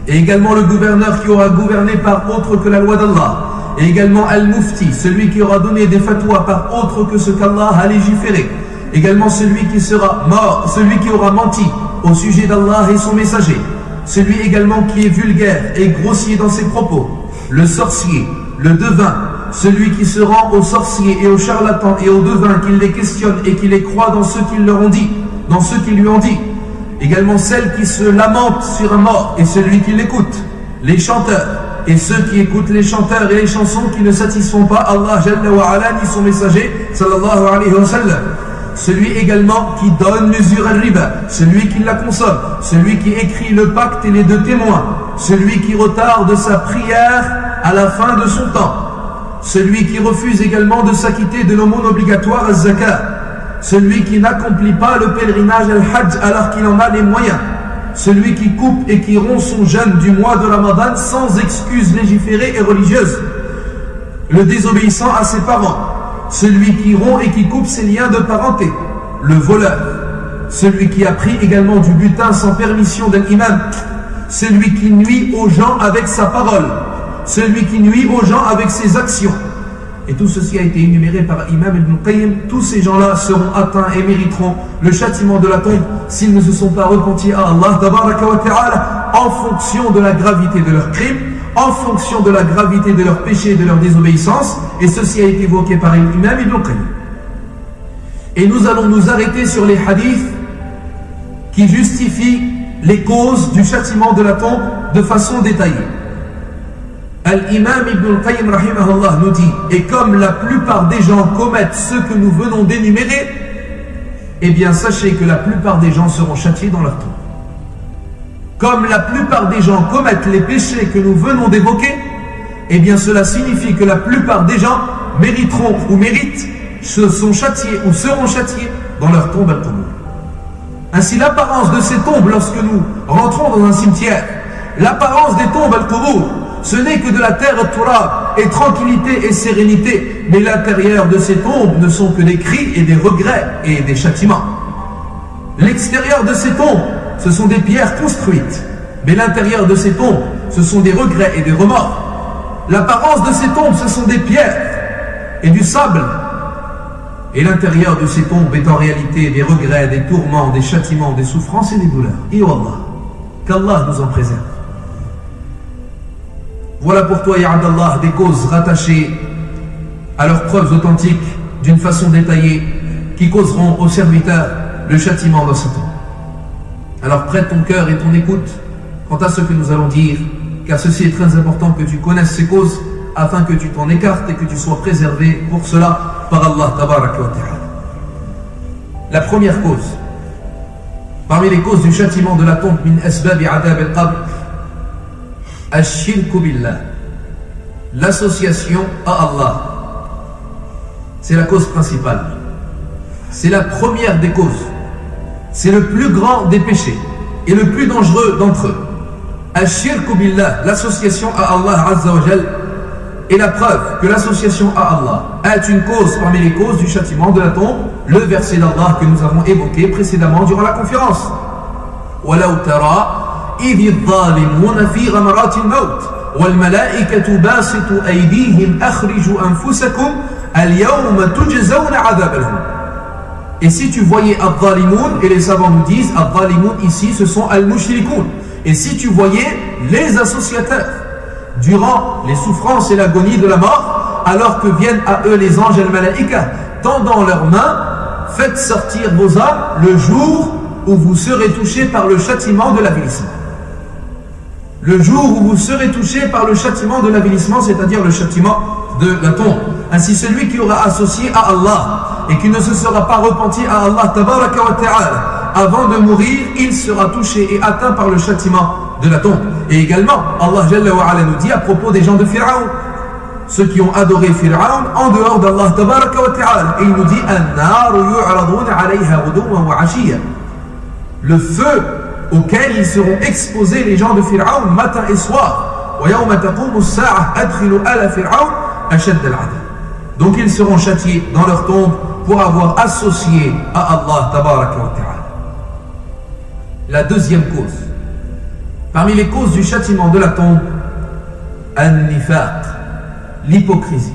et également le gouverneur qui aura gouverné par autre que la loi d'Allah et également al-mufti, celui qui aura donné des fatwas par autre que ce qu'Allah a légiféré, également celui qui sera mort, celui qui aura menti au sujet d'Allah et son messager, celui également qui est vulgaire et grossier dans ses propos, le sorcier, le devin, celui qui se rend aux sorciers et aux charlatans et aux devins, qui les questionne et qui les croit dans ce qu'ils leur ont dit, dans ce qu'ils lui ont dit, également celle qui se lamente sur un mort et celui qui l'écoute, les chanteurs et ceux qui écoutent les chanteurs et les chansons qui ne satisfont pas Allah Jalla wa Ala ni son messager sallallahu alayhi wa sallam, celui également qui donne l'usure al-riba, celui qui la consomme, celui qui écrit le pacte et les deux témoins, celui qui retarde sa prière à la fin de son temps, celui qui refuse également de s'acquitter de l'aumône obligatoire al-zakat, celui qui n'accomplit pas le pèlerinage al-hajj alors qu'il en a les moyens, celui qui coupe et qui rompt son jeûne du mois de Ramadan sans excuse légiférée et religieuse, le désobéissant à ses parents, celui qui rompt et qui coupe ses liens de parenté, le voleur, celui qui a pris également du butin sans permission d'un imam, celui qui nuit aux gens avec sa parole, celui qui nuit aux gens avec ses actions. Et tout ceci a été énuméré par Imam Ibn Qayyim. Tous ces gens-là seront atteints et mériteront le châtiment de la tombe s'ils ne se sont pas repentis à Allah tabaraka wa ta'ala en fonction de la gravité de leurs crimes, en fonction de la gravité de leurs péchés et de leur désobéissance. Et ceci a été évoqué par Imam Ibn Qayyim. Et nous allons nous arrêter sur les hadiths qui justifient les causes du châtiment de la tombe de façon détaillée. Al-Imam Ibn al-Qayyim rahimahullah nous dit, et comme la plupart des gens commettent ce que nous venons d'énumérer, eh bien sachez que la plupart des gens seront châtiés dans leur tombe. Comme la plupart des gens commettent les péchés que nous venons d'évoquer, eh bien cela signifie que la plupart des gens mériteront ou méritent, sont châtiés ou seront châtiés dans leur tombe al-Qubur. Ainsi l'apparence de ces tombes lorsque nous rentrons dans un cimetière, l'apparence des tombes al-Qubur, ce n'est que de la terre turab et tranquillité et sérénité, mais l'intérieur de ces tombes ne sont que des cris et des regrets et des châtiments. L'extérieur de ces tombes, ce sont des pierres construites, mais l'intérieur de ces tombes, ce sont des regrets et des remords. L'apparence de ces tombes, ce sont des pierres et du sable, et l'intérieur de ces tombes est en réalité des regrets, des tourments, des châtiments, des souffrances et des douleurs. Et Allah, qu'Allah nous en préserve. Voilà pour toi, ya Abdallah, des causes rattachées à leurs preuves authentiques d'une façon détaillée qui causeront aux serviteurs le châtiment dans ce temps. Alors prête ton cœur et ton écoute quant à ce que nous allons dire, car ceci est très important que tu connaisses ces causes afin que tu t'en écartes et que tu sois préservé pour cela par Allah tabaraka wa ta'ala. La première cause, parmi les causes du châtiment de la tombe, min asbabi adab al-qabr, Ash-shirku billah, l'association à Allah. C'est la cause principale. C'est la première des causes. C'est le plus grand des péchés et le plus dangereux d'entre eux. Ash-shirku billah, l'association à Allah Azza wa Jal, est la preuve que l'association à Allah est une cause parmi les causes du châtiment de la tombe. Le verset d'Allah que nous avons évoqué précédemment durant la conférence. وَلَوْ تَرَى إِذِ الظَّالِمُونَ فِي غَمَرَاتِ الْمَوْتِ وَالْمَلَائِكَةُ بَاسِطُو أَيْدِيهِمْ أَخْرِجُوا أَنفُسَكُمْ الْيَوْمَ تُجْزَوْنَ عَذَابَ الْهُونِ. Et si tu voyais Al-Zalimoun, et les savants nous disent Al-Zalimoun ici ce sont Al-Mushrikoun, et si tu voyais les associateurs durant les souffrances et l'agonie de la mort, alors que viennent à eux les anges Al-Malaïka tendant leurs mains faites sortir vos âmes le jour où vous serez touchés par le châtiment de l'avilissement. Le jour où vous serez touchés par le châtiment de l'avilissement, c'est-à-dire le châtiment de la tombe. Ainsi, celui qui aura associé à Allah et qui ne se sera pas repenti à Allah tabaraka wa ta'ala avant de mourir, il sera touché et atteint par le châtiment de la tombe. Et également, Allah Jalla wa Ala nous dit à propos des gens de Pharaon, ceux qui ont adoré Pharaon en dehors d'Allah tabaraka wa ta'ala. Et il nous dit le feu auquel ils seront exposés les gens de Pharaon matin et soir. Donc ils seront châtiés dans leur tombe pour avoir associé à Allah tabaraka wa ta'ala. La deuxième cause, parmi les causes du châtiment de la tombe, an-nifaq, l'hypocrisie.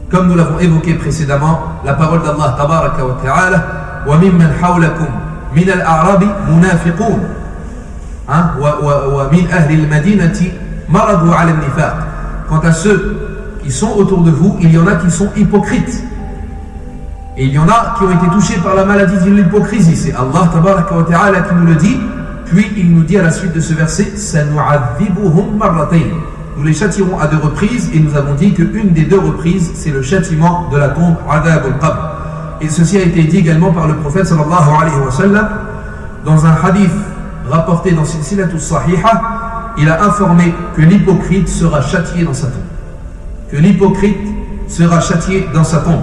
Comme nous l'avons évoqué précédemment, la parole d'Allah tabaraka wa ta'ala, wa mimman hawlakum min al-a'rabi munafiqun wa min ahli al-madinati maradu ala al-nifaq. Quant à ceux qui sont autour de vous, il y en a qui sont hypocrites. Et il y en a qui ont été touchés par la maladie de l'hypocrisie. C'est Allah tabaraka wa ta'ala qui nous le dit. Puis il nous dit à la suite de ce verset, sanu'adhibuhum marratayn. Nous les châtirons à 2 reprises, et nous avons dit qu'une des 2 reprises, c'est le châtiment de la tombe, adab al-qabr. Et ceci a été dit également par le prophète sallallahu alayhi wa sallam dans un hadith rapporté dans Silsilatus Sahiha. Il a informé que l'hypocrite sera châtié dans sa tombe. Que l'hypocrite sera châtié dans sa tombe.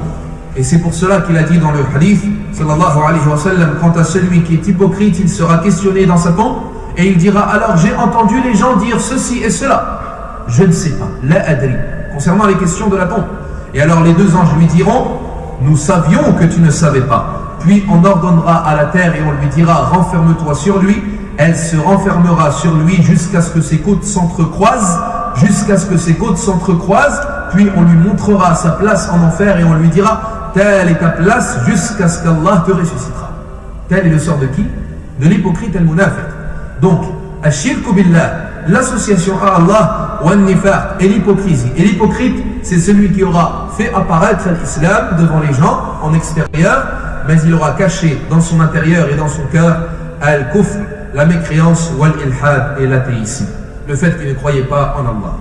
Et c'est pour cela qu'il a dit dans le hadith sallallahu alayhi wa sallam, quant à celui qui est hypocrite, il sera questionné dans sa tombe et il dira, alors j'ai entendu les gens dire ceci et cela, je ne sais pas, la adri, concernant les questions de la tombe. Et alors les 2 anges lui diront, nous savions que tu ne savais pas. Puis on ordonnera à la terre et on lui dira, renferme-toi sur lui. Elle se renfermera sur lui jusqu'à ce que ses côtes s'entrecroisent, puis on lui montrera sa place en enfer et on lui dira, telle est ta place jusqu'à ce qu'Allah te ressuscitera. Tel est le sort de qui? De l'hypocrite al-munafiq. Donc, ashirku billah, l'association à Allah, wa nifaq, et l'hypocrisie. Et l'hypocrite, c'est celui qui aura fait apparaître l'islam devant les gens en extérieur, mais il aura caché dans son intérieur et dans son cœur al-kufr, la mécréance, wal-ilhad et l'athéisme, le fait qu'il ne croyait pas en Allah.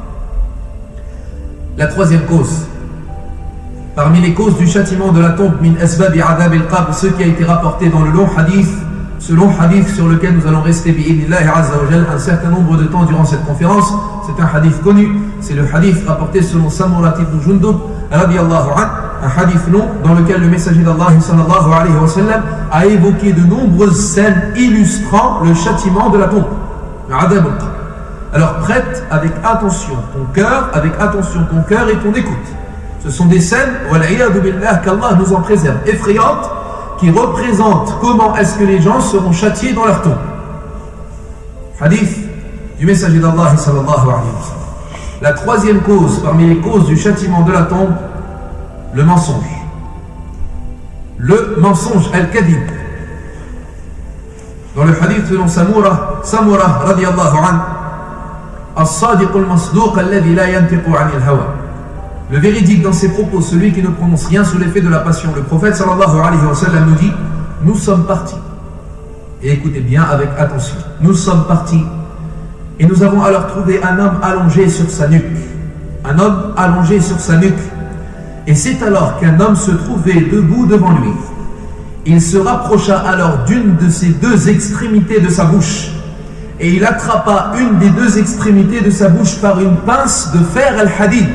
La troisième cause, parmi les causes du châtiment de la tombe, min asbabi adab al-qabr, ce qui a été rapporté dans le long hadith, ce long hadith sur lequel nous allons rester bi'idnillahi azza wa jal un certain nombre de temps durant cette conférence. C'est un hadith connu, c'est le hadith rapporté selon Samura ibn Jundub radiyallahu anhu, un hadith long dans lequel le messager d'Allah sallallahu alayhi wa sallam a évoqué de nombreuses scènes illustrant le châtiment de la tombe, le adab al-qabr. Alors prête avec attention ton cœur et ton écoute. Ce sont des scènes, wal'iyadu billah, qu'Allah nous en préserve, effrayantes, qui représentent comment est-ce que les gens seront châtiés dans leur tombe. Hadith du messager d'Allah sallallahu alayhi wa sallam. La troisième cause, parmi les causes du châtiment de la tombe, le mensonge. Le mensonge, al-kadhib. Dans le hadith selon Samura radiyallahu anhu, as-sadiq al-masduq alladhi la yantiqu 'anil hawa. Le véridique dans ses propos, celui qui ne prononce rien sous l'effet de la passion. Le prophète sallallahu alayhi wa sallam nous dit, nous sommes partis. Et écoutez bien avec attention. Nous sommes partis et nous avons alors trouvé un homme allongé sur sa nuque. Un homme allongé sur sa nuque. Et c'est alors qu'un homme se trouvait debout devant lui. Il se rapprocha alors d'une de ses 2 extrémités de sa bouche. Et il attrapa une des 2 extrémités de sa bouche par une pince de fer al-hadid.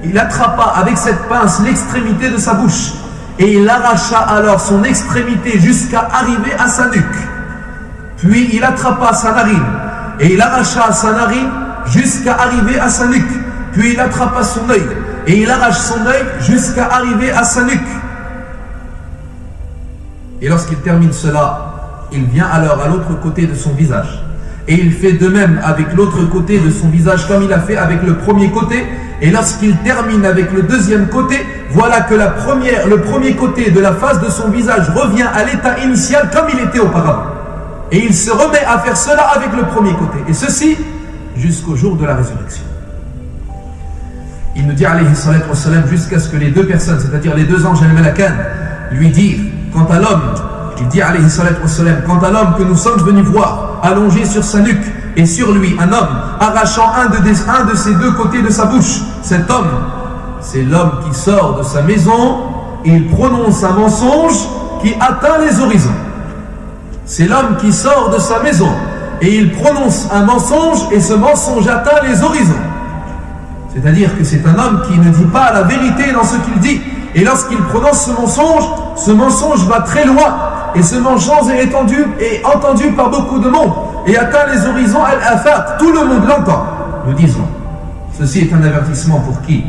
Il attrapa avec cette pince l'extrémité de sa bouche et il arracha alors son extrémité jusqu'à arriver à sa nuque. Puis il attrapa sa narine et il arracha sa narine jusqu'à arriver à sa nuque. Puis il attrapa son œil et il arrache son œil jusqu'à arriver à sa nuque. Et lorsqu'il termine cela, il vient alors à l'autre côté de son visage. Et il fait de même avec l'autre côté de son visage comme il a fait avec le premier côté. Et lorsqu'il termine avec le deuxième côté, voilà que le premier côté de la face de son visage revient à l'état initial comme il était auparavant. Et il se remet à faire cela avec le premier côté. Et ceci jusqu'au jour de la résurrection. Il nous dit alayhi salatu wassalam, jusqu'à ce que les 2 personnes, c'est-à-dire les 2 anges al-malakan, lui dire, quant à l'homme, il dit alayhi salatu wassalam, quant à l'homme que nous sommes venus voir, allongé sur sa nuque, et sur lui un homme, arrachant un de ses deux côtés de sa bouche, cet homme, c'est l'homme qui sort de sa maison, et il prononce un mensonge qui atteint les horizons. C'est l'homme qui sort de sa maison, et il prononce un mensonge, et ce mensonge atteint les horizons. C'est-à-dire que c'est un homme qui ne dit pas la vérité dans ce qu'il dit. Et lorsqu'il prononce ce mensonge va très loin. Et ce mensonge est entendu par beaucoup de monde. Et atteint les horizons al-afaq. Tout le monde l'entend. Nous disons, ceci est un avertissement pour qui?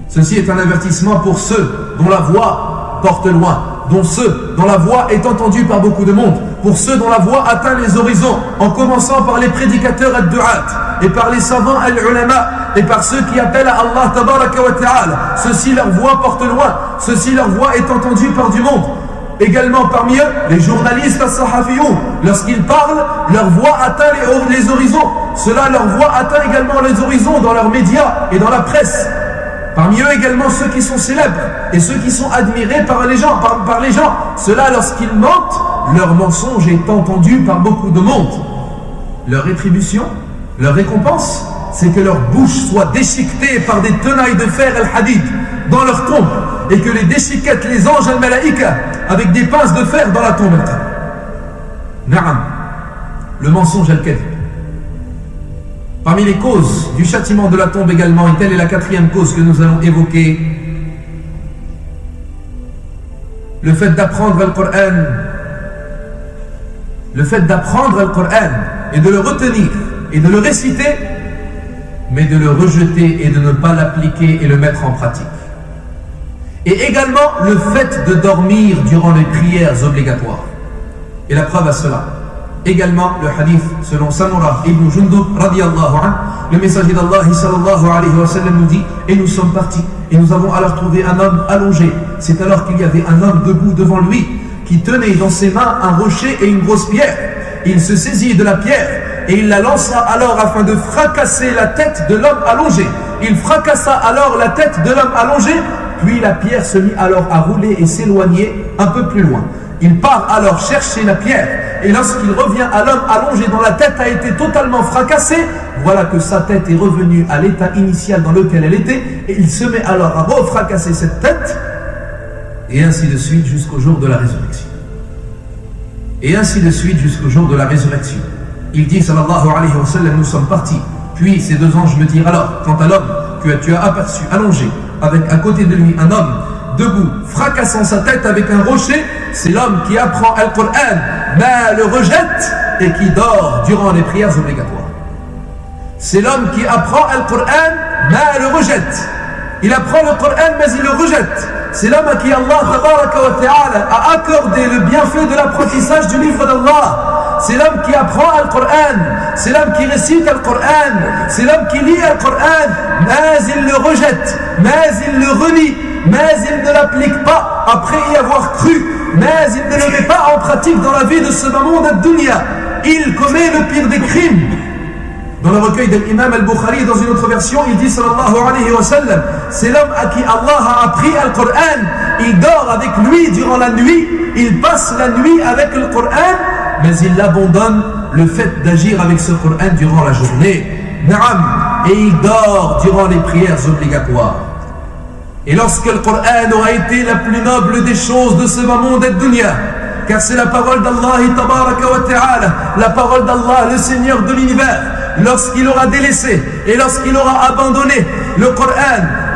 Ceci est un avertissement pour ceux dont la voix porte loin, dont ceux dont la voix est entendue par beaucoup de monde, pour ceux dont la voix atteint les horizons, en commençant par les prédicateurs ad-du'at, et par les savants al-ulama, et par ceux qui appellent à Allah tabaraka wa ta'ala. Ceux-ci, leur voix porte loin, ceux-ci, leur voix est entendue par du monde. Également parmi eux, les journalistes as-sahafiyoun, lorsqu'ils parlent, leur voix atteint les horizons. Cela, leur voix atteint également les horizons dans leurs médias et dans la presse. Parmi eux également ceux qui sont célèbres et ceux qui sont admirés par les gens. Cela, lorsqu'ils mentent, leur mensonge est entendu par beaucoup de monde. Leur rétribution, leur récompense, c'est que leur bouche soit déchiquetée par des tenailles de fer al-hadid dans leur tombe, et que les déchiquettent les anges al-malaïka avec des pinces de fer dans la tombe. Na'am, le mensonge al-kadhib. Parmi les causes du châtiment de la tombe également, et telle est la quatrième cause que nous allons évoquer, le fait d'apprendre le Coran, et de le retenir et de le réciter, mais de le rejeter et de ne pas l'appliquer et le mettre en pratique. Et également le fait de dormir durant les prières obligatoires. Et la preuve à cela, également le hadith selon Samura ibn Jundub radiyallahu anhu, le messager d'Allah sallallahu alayhi wa sallam nous dit, et nous sommes partis et nous avons alors trouvé un homme allongé. C'est alors qu'il y avait un homme debout devant lui qui tenait dans ses mains un rocher et une grosse pierre. Il se saisit de la pierre et il la lança alors afin de fracasser la tête de l'homme allongé. Il fracassa alors la tête de l'homme allongé, puis la pierre se mit alors à rouler et s'éloigner un peu plus loin. Il part alors chercher la pierre, et lorsqu'il revient à l'homme allongé dont la tête a été totalement fracassée, voilà que sa tête est revenue à l'état initial dans lequel elle était, et il se met alors à refracasser cette tête, et ainsi de suite jusqu'au jour de la résurrection. Et ainsi de suite jusqu'au jour de la résurrection. Il dit, sallallahu alayhi wa sallam, nous sommes partis. Puis ces deux anges me dirent, alors, quant à l'homme que tu as aperçu allongé, avec à côté de lui un homme debout, fracassant sa tête avec un rocher, c'est l'homme qui apprend le Coran, mais le rejette et qui dort durant les prières obligatoires. C'est l'homme qui apprend le Coran, mais le rejette. Il apprend le Coran, mais il le rejette. C'est l'homme à qui Allah tabaraka wa ta'ala a accordé le bienfait de l'apprentissage du livre d'Allah. C'est l'homme qui apprend le Coran, c'est l'homme qui récite le Coran, c'est l'homme qui lit le Coran, mais il le rejette, mais il le renie, mais il ne l'applique pas après y avoir cru, mais il ne le met pas en pratique dans la vie de ce monde ad-dunya. Il commet le pire des crimes. Dans le recueil de l'imam al-Bukhari, dans une autre version, il dit sallallahu alayhi wa sallam, c'est l'homme à qui Allah a appris le Coran, il dort avec lui durant la nuit, il passe la nuit avec le Coran, mais il abandonne le fait d'agir avec ce Coran durant la journée. Naam, et il dort durant les prières obligatoires. Et lorsque le Coran aura été la plus noble des choses de ce monde ad-dunya, car c'est la parole d'Allah tabaraka wa ta'ala, la parole d'Allah, le Seigneur de l'univers, lorsqu'il aura délaissé et lorsqu'il aura abandonné le Coran,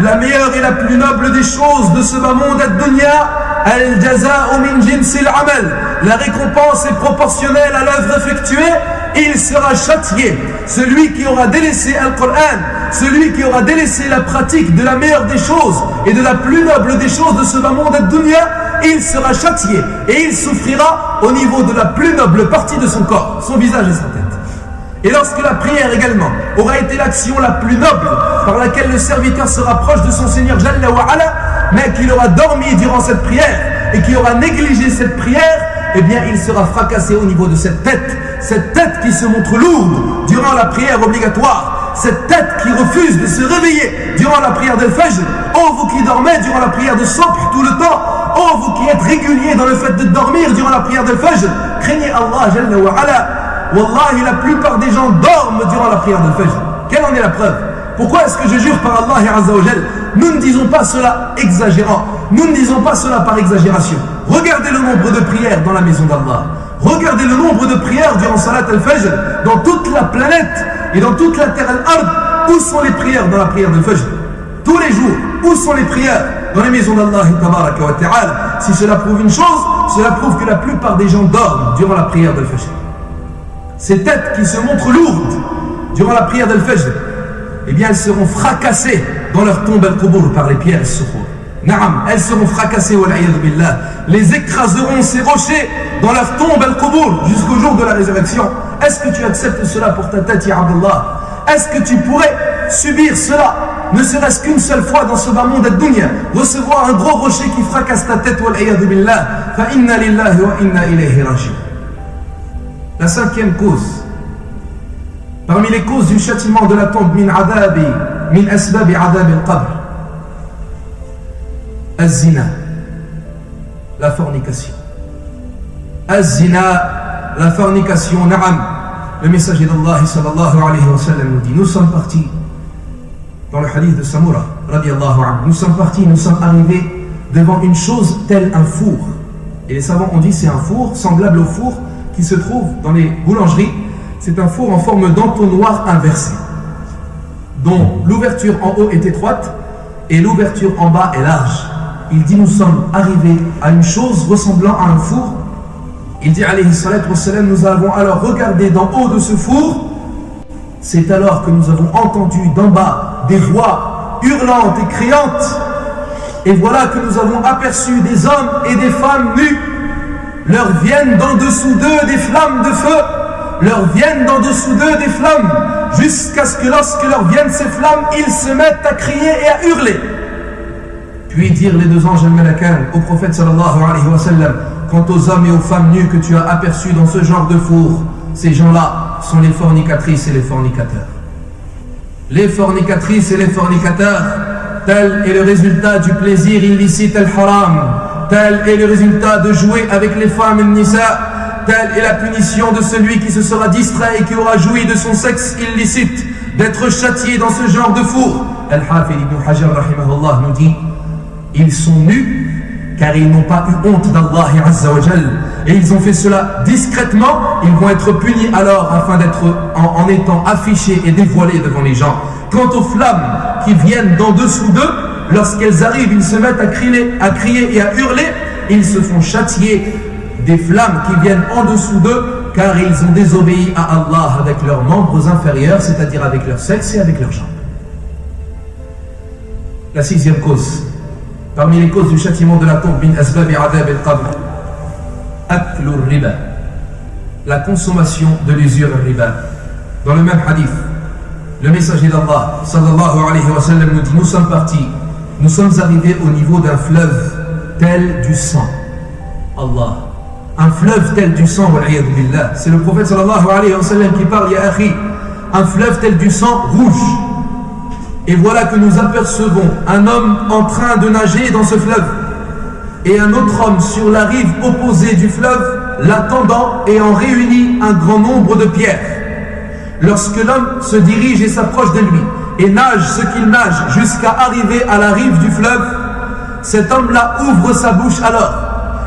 la meilleure et la plus noble des choses de ce monde ad-dunya, al-jaza'u min jinsil amal, la récompense est proportionnelle à l'œuvre effectuée, il sera châtié. Celui qui aura délaissé le Coran, celui qui aura délaissé la pratique de la meilleure des choses et de la plus noble des choses de ce monde ad-dunya, il sera châtié et il souffrira au niveau de la plus noble partie de son corps, son visage et sa tête. Et lorsque la prière également aura été l'action la plus noble par laquelle le serviteur se rapproche de son Seigneur Jalla wa Ala, mais qu'il aura dormi durant cette prière et qu'il aura négligé cette prière, eh bien il sera fracassé au niveau de cette tête qui se montre lourde durant la prière obligatoire, cette tête qui refuse de se réveiller durant la prière d'Al-Fajr. Oh, vous qui dormez durant la prière de Subh tout le temps. Oh, vous qui êtes réguliers dans le fait de dormir durant la prière d'Al-Fajr. Craignez Allah Jalla wa Ala. Wallahi, la plupart des gens dorment durant la prière d'Al-Fajr. Quelle en est la preuve? Pourquoi est-ce que je jure par Allah Azza wa Jal? Nous ne disons pas cela exagérant. Nous ne disons pas cela par exagération. Regardez le nombre de prières dans la maison d'Allah. Regardez le nombre de prières durant Salat al-Fajr dans toute la planète et dans toute la terre al-Ard. Où sont les prières dans la prière d'Al-Fajr? Tous les jours, où sont les prières dans les maisons d'Allah Tabaraka wa Ta'ala? Si cela prouve une chose, cela prouve que la plupart des gens dorment durant la prière d'Al-Fajr. Ces têtes qui se montrent lourdes durant la prière d'Al-Fajr, eh bien elles seront fracassées dans leur tombe al-Qubur par les pierres al-Sukhur. Naam, elles seront fracassées, wal'iyadu billah. Les écraseront ces rochers dans leur tombe al-Qubur jusqu'au jour de la résurrection. Est-ce que tu acceptes cela pour ta tête, ya Abdullah? Est-ce que tu pourrais subir cela, ne serait-ce qu'une seule fois dans ce bas monde ad-dunya, recevoir un gros rocher qui fracasse ta tête, wal'iyadu billah? Fa inna lillahi wa inna ilayhi raji'un. La cinquième cause, parmi les causes du châtiment de la tombe, min asbabi adab al-qabr, az-zina, la fornication. Az-zina, la fornication, na'am. Le messager d'Allah sallallahu alayhi wa sallam nous dit, nous sommes partis, dans le hadith de Samura, radiallahu anhu, nous sommes partis, nous sommes arrivés devant une chose telle un four. Et les savants ont dit, c'est un four semblable au four qui se trouve dans les boulangeries. C'est un four en forme d'entonnoir inversé, dont l'ouverture en haut est étroite et l'ouverture en bas est large. Il dit, nous sommes arrivés à une chose ressemblant à un four. Il dit, alayhi salatu wassalam, nous avons alors regardé d'en haut de ce four. C'est alors que nous avons entendu d'en bas des voix hurlantes et criantes. Et voilà que nous avons aperçu des hommes et des femmes nus. Leur viennent d'en dessous d'eux des flammes de feu. Leur viennent d'en dessous d'eux des flammes, jusqu'à ce que lorsque leur viennent ces flammes, ils se mettent à crier et à hurler. Puis dirent les deux anges al-Malakan au prophète sallallahu alayhi wa sallam, quant aux hommes et aux femmes nues que tu as aperçus dans ce genre de four, ces gens-là sont les fornicatrices et les fornicateurs. Les fornicatrices et les fornicateurs, tel est le résultat du plaisir illicite al-haram, tel est le résultat de jouer avec les femmes al-nisa. Telle est la punition de celui qui se sera distrait et qui aura joui de son sexe illicite, d'être châtié dans ce genre de four. Al-Hafid ibn Hajar rahimahullah nous dit, ils sont nus car ils n'ont pas eu honte d'Allah Azza wa Jal, et ils ont fait cela discrètement. Ils vont être punis alors afin d'être en étant affichés et dévoilés devant les gens. Quant aux flammes qui viennent d'en dessous d'eux, lorsqu'elles arrivent, ils se mettent à crier et à hurler. Ils se font châtier des flammes qui viennent en dessous d'eux, car ils ont désobéi à Allah avec leurs membres inférieurs, c'est-à-dire avec leur sexe et avec leurs jambes. La sixième cause, parmi les causes du châtiment de la tombe, min asbabi adab al-qabr, aklu riba, la consommation de l'usure riba. Dans le même hadith, le messager d'Allah sallallahu alayhi wa sallam nous dit, nous sommes partis, nous sommes arrivés au niveau d'un fleuve tel du sang. Allah, un fleuve tel du sang, wal'iyadu billah. C'est le prophète sallallahu alayhi wa sallam qui parle, ya akhi, un fleuve tel du sang rouge. Et voilà que nous apercevons un homme en train de nager dans ce fleuve et un autre homme sur la rive opposée du fleuve l'attendant et en réunit un grand nombre de pierres. Lorsque l'homme se dirige et s'approche de lui et nage ce qu'il nage jusqu'à arriver à la rive du fleuve, cet homme-là ouvre sa bouche alors.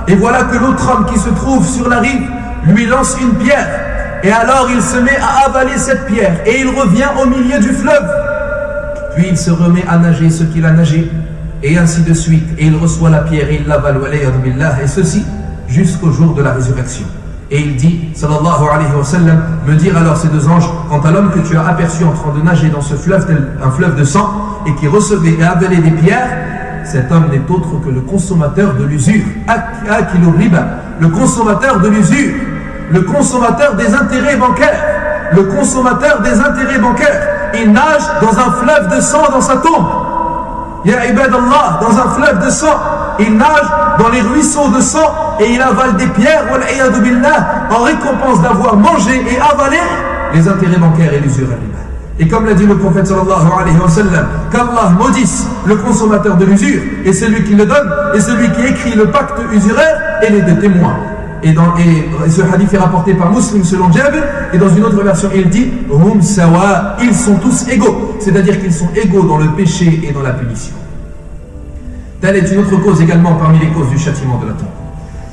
Et voilà que l'autre homme qui se trouve sur la rive lui lance une pierre. Et alors il se met à avaler cette pierre et il revient au milieu du fleuve. Puis il se remet à nager ce qu'il a nagé et ainsi de suite. Et il reçoit la pierre et il l'avale, et ceci jusqu'au jour de la résurrection. Et il dit, sallallahu alayhi wa sallam, me dire alors ces deux anges, quant à l'homme que tu as aperçu en train de nager dans ce fleuve, un fleuve de sang, et qui recevait et avalait des pierres, cet homme n'est autre que le consommateur de l'usure. Akilu riba, le consommateur de l'usure, le consommateur des intérêts bancaires, le consommateur des intérêts bancaires. Il nage dans un fleuve de sang dans sa tombe. Ya ibadallah, dans un fleuve de sang. Il nage dans les ruisseaux de sang et il avale des pierres, wal-iyadu billah, en récompense d'avoir mangé et avalé les intérêts bancaires et l'usure riba. Et comme l'a dit le prophète sallallahu alayhi wa sallam, qu'Allah maudisse le consommateur de l'usure et celui qui le donne et celui qui écrit le pacte usuraire et les deux témoins. Et ce hadith est rapporté par Muslim selon Jabir, et dans une autre version il dit hum sawa, ils sont tous égaux, c'est-à-dire qu'ils sont égaux dans le péché et dans la punition. Telle est une autre cause également parmi les causes du châtiment de la tombe.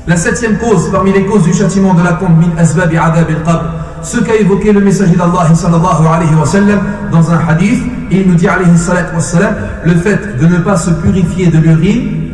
La septième cause parmi les causes du châtiment de la tombe, min asbabi adab al-qabr, ce qu'a évoqué le messager d'Allah sallallahu alayhi wa sallam dans un hadith, et il nous dit alayhi salatu wa sallam, le fait de ne pas se purifier de l'urine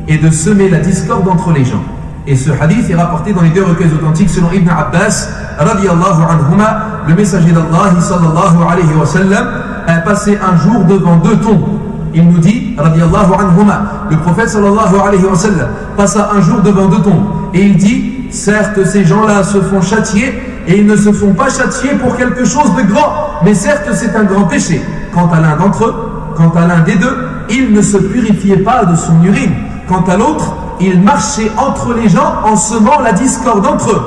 et de semer la discorde entre les gens. Et ce hadith est rapporté dans les deux recueils authentiques selon Ibn Abbas radiyallahu anhuma. Le messager d'Allah sallallahu alayhi wa sallam a passé un jour devant deux tombes. Il nous dit radiyallahu anhuma, le prophète sallallahu alayhi wa sallam passa un jour devant deux tombes et il dit, certes ces gens-là se font châtier et ils ne se font pas châtier pour quelque chose de grand, mais certes c'est un grand péché. Quant à l'un d'entre eux, quant à l'un des deux, il ne se purifiait pas de son urine. Quant à l'autre, il marchait entre les gens en semant la discorde entre eux.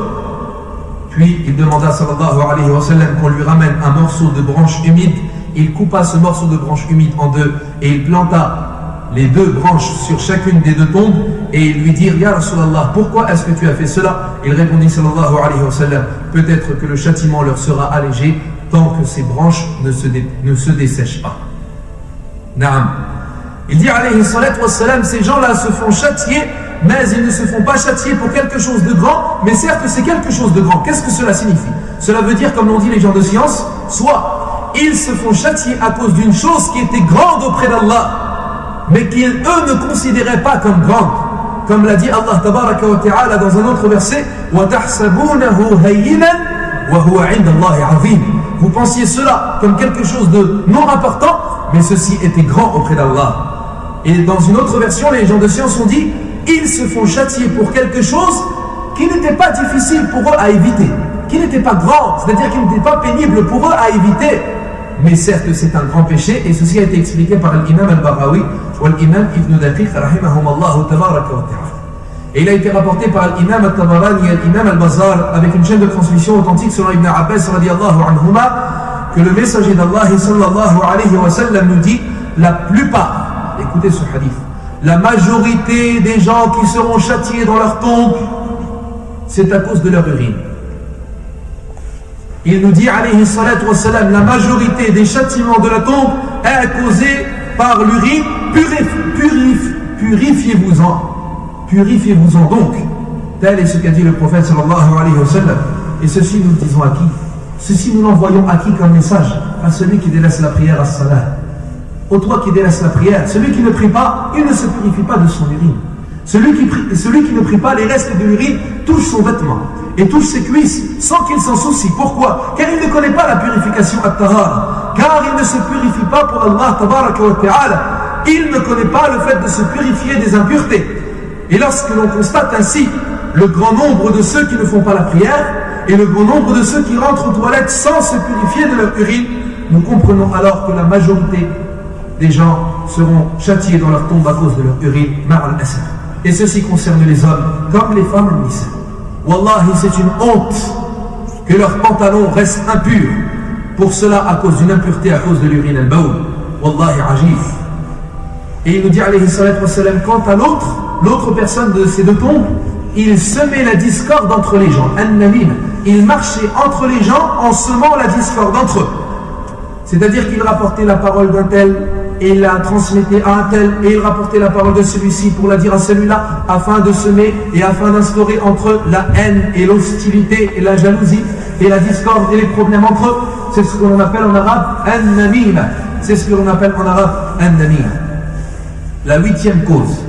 Puis il demanda sallallahu alayhi wa sallam qu'on lui ramène un morceau de branche humide. Il coupa ce morceau de branche humide en deux et il planta les deux branches sur chacune des deux tombes et il lui dit, Ya Rasulallah, pourquoi est-ce que tu as fait cela? Il répondit sallallahu alayhi wa sallam, peut-être que le châtiment leur sera allégé tant que ces branches ne se dessèchent pas. Naam. Il dit alayhi salatu wa salam, ces gens-là se font châtier, mais ils ne se font pas châtier pour quelque chose de grand, mais certes c'est quelque chose de grand. Qu'est-ce que cela signifie? Cela veut dire, comme l'ont dit les gens de science, soit ils se font châtier à cause d'une chose qui était grande auprès d'Allah, mais qu'ils eux ne considéraient pas comme grande. Comme l'a dit Allah tabaraka wa ta'ala dans un autre verset, وَتَحْسَبُونَهُ هَيِّنًا وَهُوَ عِنْدَ اللَّهِ عَظِيمٌ. Vous pensiez cela comme quelque chose de non important, mais ceci était grand auprès d'Allah. Et dans une autre version, les gens de science ont dit, ils se font châtier pour quelque chose qui n'était pas difficile pour eux à éviter, qui n'était pas grand, c'est-à-dire qui n'était pas pénible pour eux à éviter. Mais certes, c'est un grand péché, et ceci a été expliqué par l'imam al-Baghawi ou l'imam Ibn Daqiq, rahimahumallahu tabaraka wa ta'ala. Et il a été rapporté par l'imam al-Tabarani et l'imam al-Bazar avec une chaîne de transmission authentique selon Ibn Abbas radiyallahu anhuma que le messager d'Allah sallallahu alayhi wa sallam nous dit, la plupart, écoutez ce hadith, la majorité des gens qui seront châtiés dans leur tombe, c'est à cause de leur urine. Il nous dit alayhi salatu wa salam, la majorité des châtiments de la tombe est causée par l'urine. Purifiez-vous-en donc. Tel est ce qu'a dit le prophète sallallahu alayhi wa sallam. Et ceci nous le disons à qui? Ceci nous l'envoyons à qui comme message? À celui qui délaisse la prière à salat. Au toi qui délaisse la prière, celui qui ne prie pas, il ne se purifie pas de son urine. Celui qui ne prie pas, les restes de l'urine touchent son vêtement et touche ses cuisses sans qu'il s'en soucie. Pourquoi? Car il ne connaît pas la purification at-tahara. Car il ne se purifie pas pour Allah tabaraka wa ta'ala. Il ne connaît pas le fait de se purifier des impuretés. Et lorsque l'on constate ainsi le grand nombre de ceux qui ne font pas la prière et le grand nombre de ceux qui rentrent aux toilettes sans se purifier de leur urine, nous comprenons alors que la majorité des gens seront châtiés dans leur tombe à cause de leur urine, ma'al asaf. Et ceci concerne les hommes comme les femmes et nisa. Wallahi, c'est une honte que leurs pantalons restent impurs. Pour cela, à cause d'une impureté, à cause de l'urine al-bawl. Wallahi, ajif. Et il nous dit, alayhi salatu wa salam, quant à l'autre personne de ces deux tombes, il semait la discorde entre les gens. An-namim. Il marchait entre les gens en semant la discorde entre eux. C'est-à-dire qu'il rapportait la parole d'un tel et il la transmettait à un tel et il rapportait la parole de celui-ci pour la dire à celui-là afin de semer et afin d'instaurer entre eux la haine et l'hostilité et la jalousie et la discorde et les problèmes entre eux. C'est ce que l'on appelle en arabe an-namim. C'est ce que l'on appelle en arabe an-namim. La huitième cause,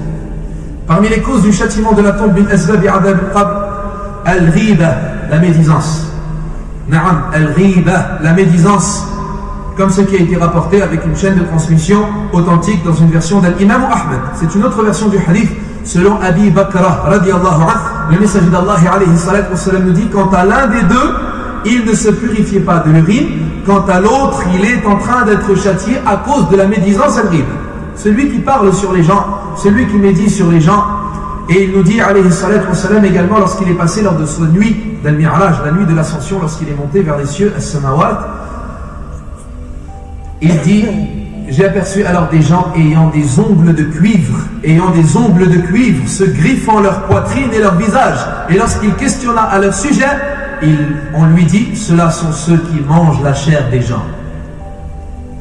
parmi les causes du châtiment de la tombe, bin asbabi adab al-qabr, al-ghiba, la médisance. Na'am, al-ghiba, la médisance, comme ce qui a été rapporté avec une chaîne de transmission authentique dans une version d'Al-Imam Ahmed. C'est une autre version du hadith selon Abi Bakra radiyallahu anhu. Le messager d'Allah alayhi salatu wa salam nous dit, quant à l'un des deux, il ne se purifiait pas de l'urine, quant à l'autre, il est en train d'être châtié à cause de la médisance al-ghib. Celui qui parle sur les gens, celui qui médit sur les gens. Et il nous dit alayhi salatu wa salam également lorsqu'il est passé lors de sa nuit d'Al-Mi'raj, la nuit de l'ascension, lorsqu'il est monté vers les cieux, as-samawat, Il dit, j'ai aperçu alors des gens ayant des ongles de cuivre, se griffant leur poitrine et leur visage. Et lorsqu'il questionna à leur sujet, on lui dit, ceux-là sont ceux qui mangent la chair des gens.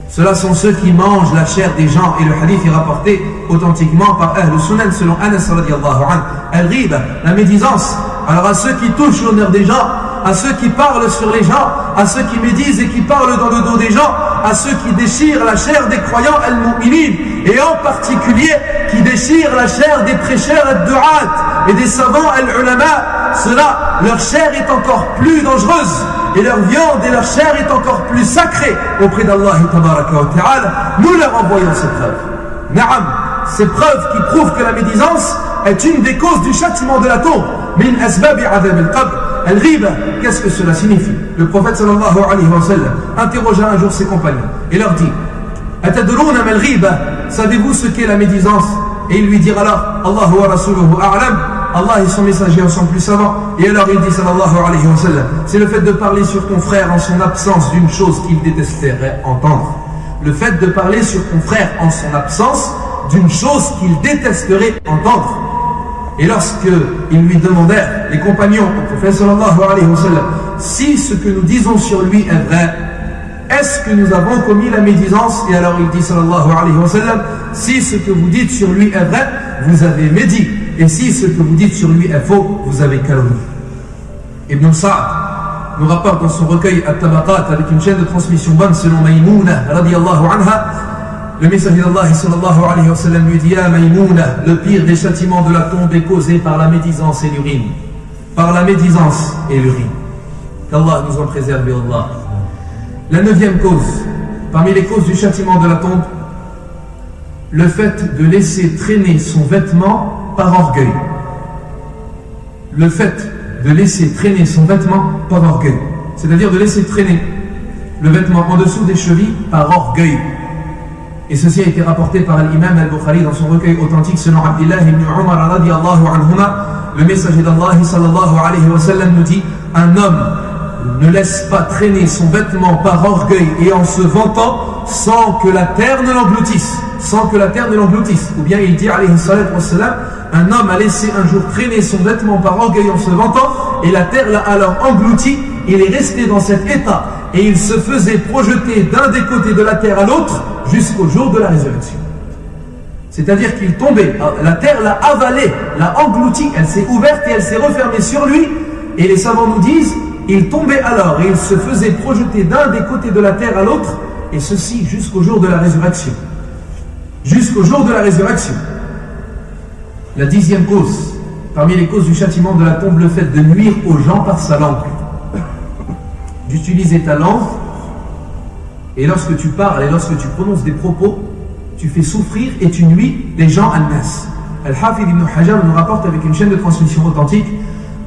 Ceux-là sont ceux qui mangent la chair des gens. Et le hadith est rapporté authentiquement par Ahl Sunan selon Anas radiallahu anhu. Al-Ghiba, la médisance. Alors à ceux qui touchent l'honneur des gens, à ceux qui parlent sur les gens, à ceux qui médisent et qui parlent dans le dos des gens, à ceux qui déchirent la chair des croyants al-mu'minin, et en particulier qui déchirent la chair des prêcheurs al-du'at et des savants al-ulama. Cela, leur chair est encore plus dangereuse et leur viande et leur chair est encore plus sacrée auprès d'Allah tabaraka wa ta'ala. Nous leur envoyons ces preuves. Na'am, ces preuves qui prouvent que la médisance est une des causes du châtiment de la tombe. Min asbabi adhab al-qabr. Al-Ghiba, qu'est-ce que cela signifie? Le prophète sallallahu alayhi wa sallam interrogea un jour ses compagnons et leur dit, Atadruna mal ghiba, savez-vous ce qu'est la médisance? Et ils lui dirent alors, Allahu wa rasuluhu a'lam, Allah et son messager sont plus savants. Et alors il dit sallallahu alayhi wa sallam, c'est le fait de parler sur ton frère en son absence d'une chose qu'il détesterait entendre. Le fait de parler sur ton frère en son absence d'une chose qu'il détesterait entendre. Et lorsque ils lui demandèrent, les compagnons au prophète sallallahu alayhi wa sallam, si ce que nous disons sur lui est vrai, est-ce que nous avons commis la médisance? Et alors il dit sallallahu alayhi wa sallam, si ce que vous dites sur lui est vrai, vous avez médit. Et si ce que vous dites sur lui est faux, vous avez calomnié. Ibn Sa'd nous rapporte dans son recueil At-Tabaqat avec une chaîne de transmission bonne selon Maïmouna radiyallahu anha. Le messager d'Allah sallallahu alayhi wa sallam lui dit, Ya Maïmouna, le pire des châtiments de la tombe est causé par la médisance et l'urine. Par la médisance et l'urine. Qu'Allah nous en préserve, Allah. La 9e cause, parmi les causes du châtiment de la tombe, le fait de laisser traîner son vêtement par orgueil. Le fait de laisser traîner son vêtement par orgueil. C'est-à-dire de laisser traîner le vêtement en dessous des chevilles par orgueil. Et ceci a été rapporté par l'imam al-Bukhari dans son recueil authentique selon Abdullah ibn Umar radiyallahu anhuma. Le messager d'Allah sallallahu alayhi wa sallam nous dit, un homme ne laisse pas traîner son vêtement par orgueil et en se vantant sans que la terre ne l'engloutisse. Sans que la terre ne l'engloutisse. Ou bien il dit alayhi salatu wa salam, un homme a laissé un jour traîner son vêtement par orgueil en se vantant et la terre l'a alors englouti. Il est resté dans cet état et il se faisait projeter d'un des côtés de la terre à l'autre jusqu'au jour de la résurrection. C'est-à-dire qu'il tombait, la terre l'a avalé, l'a englouti, elle s'est ouverte et elle s'est refermée sur lui. Et les savants nous disent, il tombait alors et il se faisait projeter d'un des côtés de la terre à l'autre, et ceci jusqu'au jour de la résurrection. Jusqu'au jour de la résurrection. La 10e cause, parmi les causes du châtiment de la tombe, le fait de nuire aux gens par sa langue. D'utiliser ta langue, et lorsque tu parles et lorsque tu prononces des propos, tu fais souffrir et tu nuis les gens al-nas. Al-Hafid ibn Hajar nous rapporte avec une chaîne de transmission authentique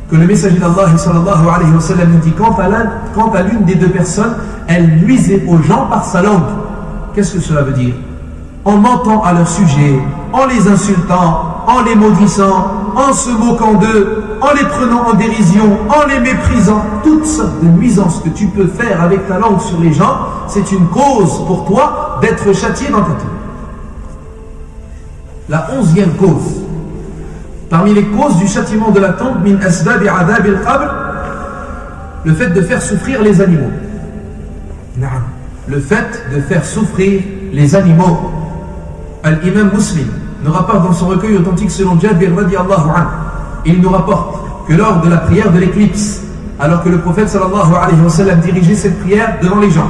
que le messager d'Allah sallallahu alayhi wa sallam nous dit, quant à l'une des deux personnes, elle nuisait aux gens par sa langue. Qu'est-ce que cela veut dire? En mentant à leur sujet, en les insultant, en les maudissant, en se moquant d'eux, en les prenant en dérision, en les méprisant, toutes sortes de nuisances que tu peux faire avec ta langue sur les gens, c'est une cause pour toi d'être châtié dans ta tombe. La 11e cause, parmi les causes du châtiment de la tombe, min asbab adab al-qabr, le fait de faire souffrir les animaux. Le fait de faire souffrir les animaux. Al-Imam Muslim nous rapporte dans son recueil authentique selon Jabir radiyallahu anhu. Il nous rapporte que lors de la prière de l'éclipse, alors que le prophète sallallahu alayhi wa sallam dirigeait cette prière devant les gens,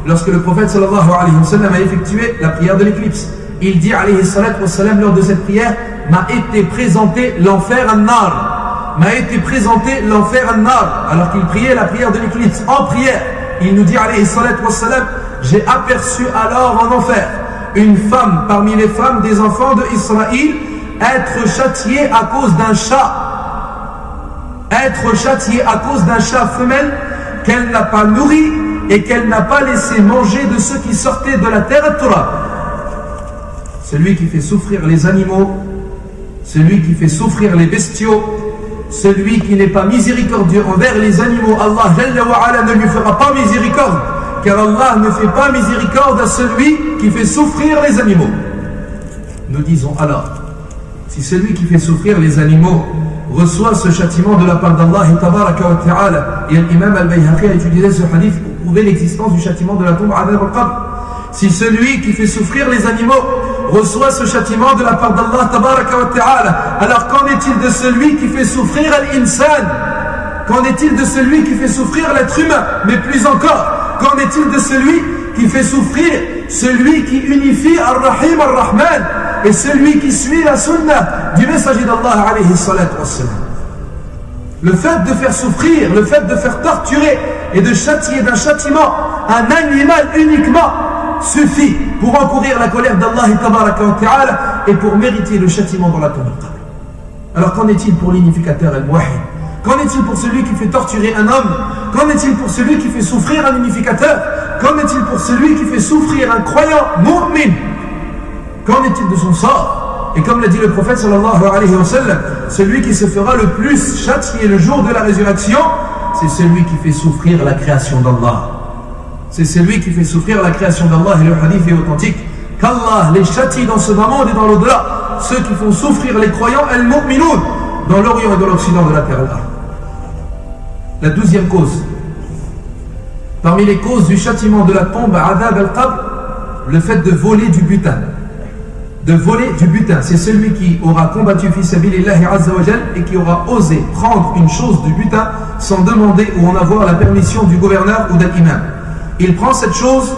lorsque le prophète sallallahu alayhi wa sallam a effectué la prière de l'éclipse, il dit alayhi salatu wa sallam lors de cette prière, m'a été présenté l'enfer an-nar, m'a été présenté l'enfer an-nar, alors qu'il priait la prière de l'éclipse. En prière, il nous dit alayhi salatu wa sallam, j'ai aperçu alors en enfer une femme parmi les femmes des enfants d'Israël être châtiée à cause d'un chat. Être châtiée à cause d'un chat femelle qu'elle n'a pas nourri et qu'elle n'a pas laissé manger de ceux qui sortaient de la terre Torah. Celui qui fait souffrir les animaux, celui qui fait souffrir les bestiaux, celui qui n'est pas miséricordieux envers les animaux, Allah Jalla wa Ala ne lui fera pas miséricorde. car Allah ne fait pas miséricorde à celui qui fait souffrir les animaux. Nous disons alors, si celui qui fait souffrir les animaux reçoit ce châtiment de la part d'Allah tabaraka wa ta'ala, et l'imam al-Bayhaqi a utilisé ce hadith pour prouver l'existence du châtiment de la tombe adab al-qabr. Si celui qui fait souffrir les animaux reçoit ce châtiment de la part d'Allah tabaraka wa ta'ala, alors qu'en est-il de celui qui fait souffrir al-insan? Qu'en est-il de celui qui fait souffrir l'être humain? Mais plus encore, qu'en est-il de celui qui fait souffrir celui qui unifie Ar-Rahim Ar-Rahman et celui qui suit la sunna du messager d'Allah alayhi salatu wassalam? Le fait de faire souffrir, le fait de faire torturer et de châtier d'un châtiment un animal uniquement suffit pour encourir la colère d'Allah tabaraka wa ta'ala et pour mériter le châtiment dans la tombe. Alors qu'en est-il pour l'unificateur al-Muwahhid? Qu'en est-il pour celui qui fait torturer un homme? Qu'en est-il pour celui qui fait souffrir un unificateur? Qu'en est-il pour celui qui fait souffrir un croyant mu'min? Qu'en est-il de son sort? Et comme l'a dit le prophète sallallahu alayhi wa sallam, celui qui se fera le plus châtier le jour de la résurrection, c'est celui qui fait souffrir la création d'Allah. C'est celui qui fait souffrir la création d'Allah, et le hadith est authentique, qu'Allah les châtie dans ce monde et dans l'au-delà, ceux qui font souffrir les croyants al-mu'minoun dans l'Orient et dans l'Occident de la terre. La 12e cause, parmi les causes du châtiment de la tombe adab al-qabr, le fait de voler du butin. De voler du butin, c'est celui qui aura combattu fi sabilillahi azza wa jal et qui aura osé prendre une chose du butin sans demander ou en avoir la permission du gouverneur ou d'un imam. Il prend cette chose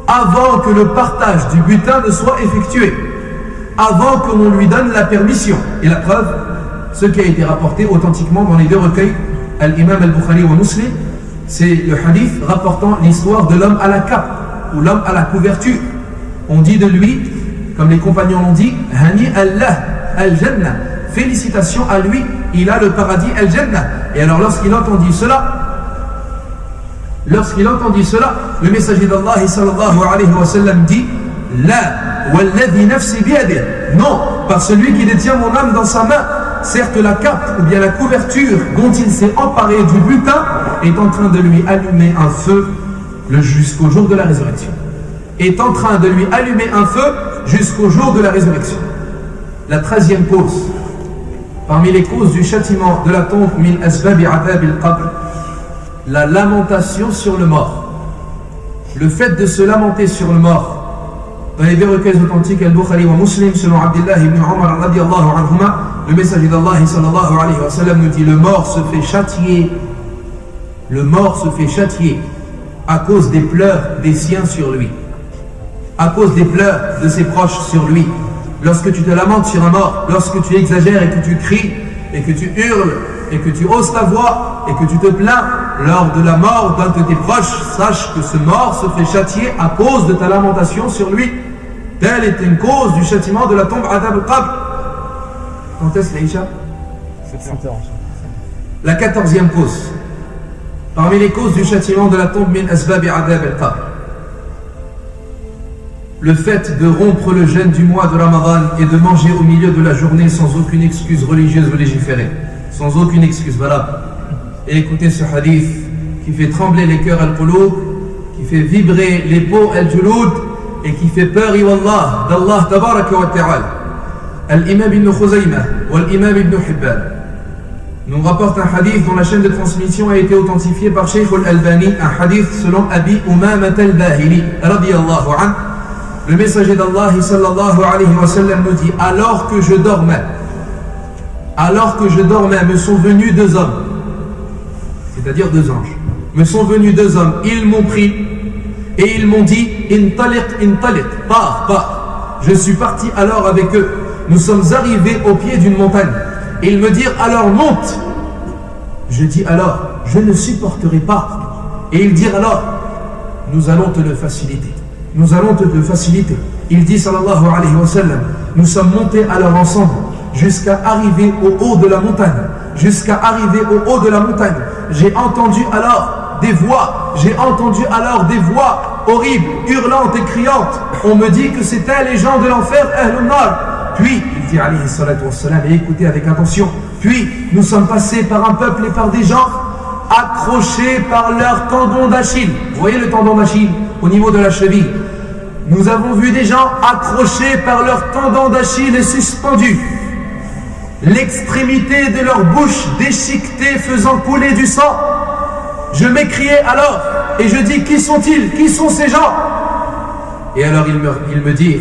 avant que le partage du butin ne soit effectué, avant que l'on lui donne la permission. Et la preuve, ce qui a été rapporté authentiquement dans les deux recueils, Al-Imam al-Bukhari wa Muslim, c'est le hadith rapportant l'histoire de l'homme à la cape ou l'homme à la couverture. On dit de lui, comme les compagnons l'ont dit, Hani Allah al-Jannah, félicitations à lui, il a le paradis al-Jannah. Et alors lorsqu'il entendit cela, le messager d'Allah sallallahu alayhi wa sallam dit, La walladhi nafsi biyadih, non, par celui qui détient mon âme dans sa main, certes la cape ou bien la couverture dont il s'est emparé du butin est en train de lui allumer un feu jusqu'au jour de la résurrection. Est en train de lui allumer un feu jusqu'au jour de la résurrection. La 13e cause, parmi les causes du châtiment de la tombe, min asbabi adab al-qabr, la lamentation sur le mort. Le fait de se lamenter sur le mort. Dans les deux recueils authentiques, Al-Bukhari wa Muslim, selon Abdullah ibn Umar radiyallahu anhuma, le messager d'Allah sallallahu alayhi wa sallam nous dit, le mort se fait châtier. Le mort se fait châtier à cause des pleurs des siens sur lui, à cause des pleurs de ses proches sur lui. Lorsque tu te lamentes sur un mort, lorsque tu exagères et que tu cries et que tu hurles et que tu hausses ta voix et que tu te plains lors de la mort d'un de tes proches, sache que ce mort se fait châtier à cause de ta lamentation sur lui. Telle est une cause du châtiment de la tombe adab al-qabr. Quand est-ce l'Aïcha? La 14e cause, parmi les causes du châtiment de la tombe min asbabi adab al-qabr, le fait de rompre le jeûne du mois de Ramadan et de manger au milieu de la journée sans aucune excuse religieuse ou légiférée, sans aucune excuse valable. Et écoutez ce hadith qui fait trembler les cœurs al-qulub, qui fait vibrer les peaux al-julud et qui fait peur wallah d'Allah tabaraka wa ta'ala. Al-Imam ibn Khuzaymah ou Al-Imam ibn Hibban nous rapporte un hadith dont la chaîne de transmission a été authentifiée par Shaykh al-Albani, un hadith selon Abi Umamah al-Bahili radiyallahu anhu. Le messager d'Allah sallallahu alayhi wa sallam nous dit, alors que je dormais, me sont venus deux hommes, c'est-à-dire deux anges, me sont venus deux hommes, ils m'ont pris et ils m'ont dit, intaliq, pars. Je suis parti alors avec eux, nous sommes arrivés au pied d'une montagne, et ils me dirent alors monte. Je dis alors, je ne supporterai pas. Et ils dirent alors, nous allons te le faciliter. Il dit sallallahu alayhi wa sallam, nous sommes montés alors ensemble jusqu'à arriver au haut de la montagne. J'ai entendu alors des voix horribles, hurlantes et criantes. On me dit que c'était les gens de l'enfer, Ahlun Nar. Puis, il dit alayhi salatu wassalam, et écoutez avec attention, puis nous sommes passés par un peuple et par des gens accrochés par leur tendon d'Achille. Vous voyez le tendon d'Achille au niveau de la cheville? Nous avons vu des gens accrochés par leur tendon d'Achille et suspendus, l'extrémité de leur bouche déchiquetée faisant couler du sang. Je m'écriai alors et je dis: qui sont-ils? Qui sont ces gens? Et alors ils me dirent: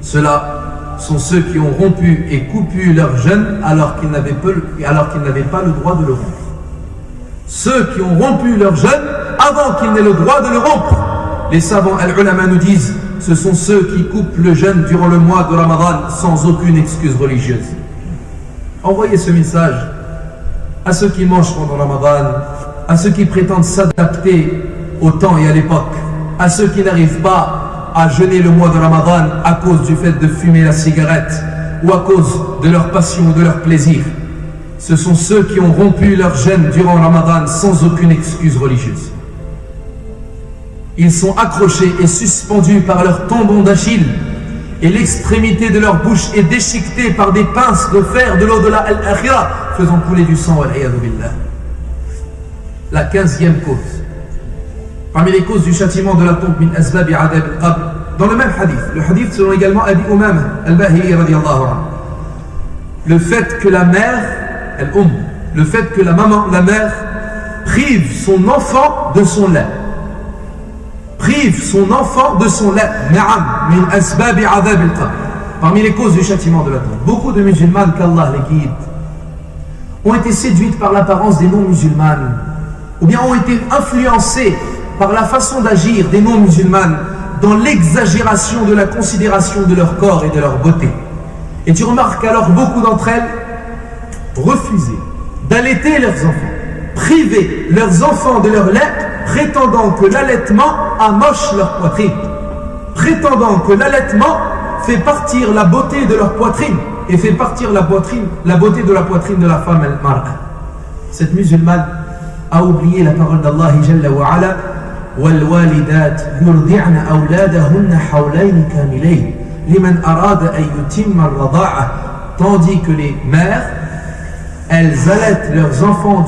ceux-là sont ceux qui ont rompu et coupé leur jeûne alors qu'ils n'avaient pas le droit de le rompre. Ceux qui ont rompu leur jeûne avant qu'ils n'aient le droit de le rompre. Les savants al-ulama nous disent: ce sont ceux qui coupent le jeûne durant le mois de Ramadan sans aucune excuse religieuse. Envoyez ce message à ceux qui mangent pendant Ramadan, à ceux qui prétendent s'adapter au temps et à l'époque, à ceux qui n'arrivent pas à jeûner le mois de Ramadan à cause du fait de fumer la cigarette ou à cause de leur passion ou de leur plaisir. Ce sont ceux qui ont rompu leur jeûne durant Ramadan sans aucune excuse religieuse. Ils sont accrochés et suspendus par leur tendon d'Achille et l'extrémité de leur bouche est déchiquetée par des pinces de fer de l'au-delà al-akhira faisant couler du sang. La 15e cause, parmi les causes du châtiment de la tombe, min asbabi adab al-qabr, dans le même hadith, le hadith selon également Abi Umama al-Bahili radiyallahu anhu, le fait que la mère, le fait que la mère prive son enfant de son lait. Prive son enfant de son lait. Na'am, min asbabi adab al-qabr. Parmi les causes du châtiment de la tombe. Beaucoup de musulmanes, qu'Allah les guide, ont été séduites par l'apparence des non-musulmanes, ou bien ont été influencées par la façon d'agir des non-musulmanes dans l'exagération de la considération de leur corps et de leur beauté. Et tu remarques alors beaucoup d'entre elles refuser d'allaiter leurs enfants, priver leurs enfants de leur lait, prétendant que l'allaitement amoche leur poitrine, prétendant que l'allaitement fait partir la beauté de leur poitrine et fait partir la beauté de la poitrine de la femme al-mar'a. Cette musulmane a oublié la parole d'Allah Jalla wa Ala: وَالْوَالِدَاتْ يُرْضِعْنَ أَوْلَادَهُنَّ حَوْلَيْنِ كَامِلَيْنِ لِمَنْ أَرَادَ أَنْ يُتِمَّ الرَّضَاعَةَ. Tandis que les mères, elles allaitent leurs enfants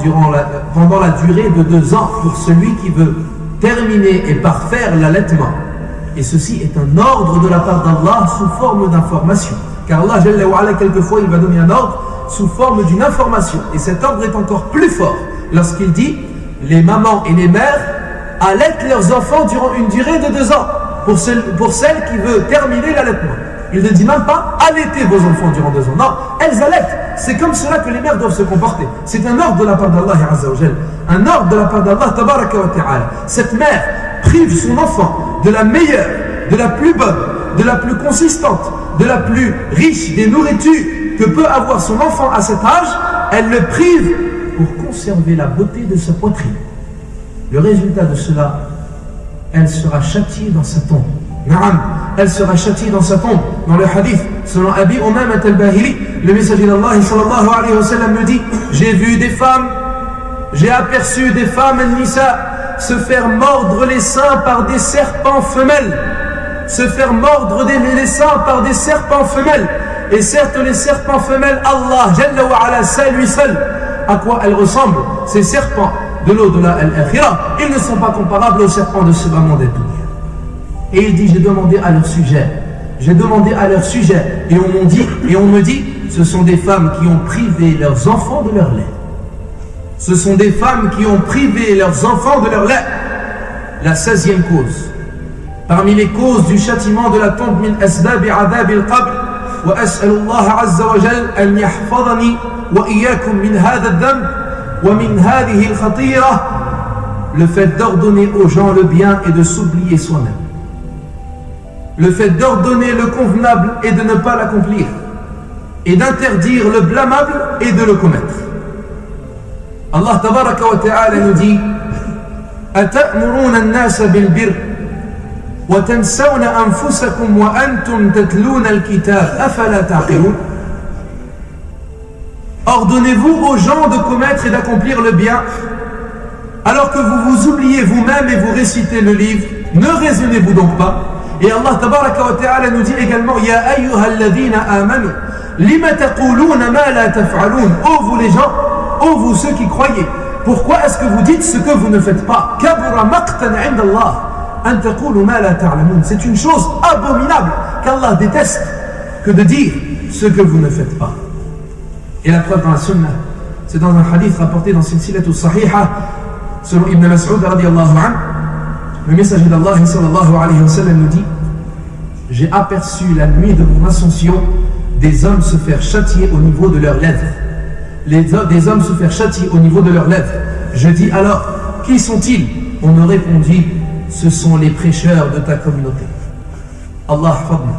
pendant la durée de 2 ans pour celui qui veut terminer et parfaire l'allaitement. Et ceci est un ordre de la part d'Allah sous forme d'information. Car Allah Jalla wa Ala, quelquefois, il va donner un ordre sous forme d'une information. Et cet ordre est encore plus fort lorsqu'il dit: les mamans et les mères allaitent leurs enfants durant une durée de 2 ans pour celle qui veut terminer l'allaitement. Il ne dit même pas: allaitez vos enfants durant 2 ans. Non, elles allaitent. C'est comme cela que les mères doivent se comporter. C'est un ordre de la part d'Allah Azza wa Jal. Un ordre de la part d'Allah Tabaraka wa Ta'ala. Cette mère prive son enfant de la meilleure, de la plus bonne, de la plus consistante, de la plus riche des nourritures que peut avoir son enfant à cet âge. Elle le prive pour conserver la beauté de sa poitrine. Le résultat de cela, elle sera châtiée dans sa tombe. Naam, elle sera châtiée dans sa tombe. Dans le hadith, selon Abi Umama al-Bahili, le messager d'Allah sallallahu alayhi wa sallam me dit: j'ai vu des femmes, j'ai aperçu des femmes al-Nisa se faire mordre les seins par des serpents femelles. Se faire mordre les seins par des serpents femelles. Et certes, les serpents femelles, Allah Jalla wa Ala sait lui seul à quoi elles ressemblent. Ces serpents de l'au-delà al-akhira, ils ne sont pas comparables aux serpents de ce bas monde et tout. Et il dit: j'ai demandé à leur sujet. J'ai demandé à leur sujet. Et on me dit, ce sont des femmes qui ont privé leurs enfants de leur lait. Ce sont des femmes qui ont privé leurs enfants de leur lait. La 16e cause, parmi les causes du châtiment de la tombe, min asbabi adab al-qabr, wa as'alu Allah azza wa jal an yahfadhani wa iyyakum min hadha ad-dhanb wa min hadhihi al-khatira, le fait d'ordonner aux gens le bien et de s'oublier soi-même. Le fait d'ordonner le convenable et de ne pas l'accomplir, et d'interdire le blâmable et de le commettre. Allah tabaraka wa ta'ala nous dit: أَتَأْمُرُونَ النَّاسَ بِالْبِرِّ وَتَنْسَوْنَ أَنفُسَكُمْ وَأَنْتُمْ تَتْلُونَ الْكِتَابَ أَفَلَا تَعْقِلُونَ. Ordonnez-vous aux gens de commettre et d'accomplir le bien, alors que vous vous oubliez vous-même et vous récitez le livre. Ne raisonnez-vous donc pas? Et Allah tabaraka wa ta'ala nous dit également: Ya ayyuhalladhina amanu lima taquluna ma la taf'alun. Ô vous les gens, ô vous ceux qui croyez,
pourquoi est-ce que vous dites ce que vous ne faites pas? C'est une chose abominable qu'Allah déteste que de dire ce que vous ne faites pas. Et la preuve dans la sunna, c'est dans un hadith rapporté dans Silsilatu Sahiha, selon Ibn Mas'ud radiallahu anhu, le messager d'Allah sallallahu alayhi wa sallam nous dit: j'ai aperçu la nuit de mon ascension des hommes se faire châtier au niveau de leurs lèvres. Des hommes se faire châtier au niveau de leurs lèvres. Je dis alors, qui sont-ils? On me répondit: ce sont les prêcheurs de ta communauté. Allah fadna,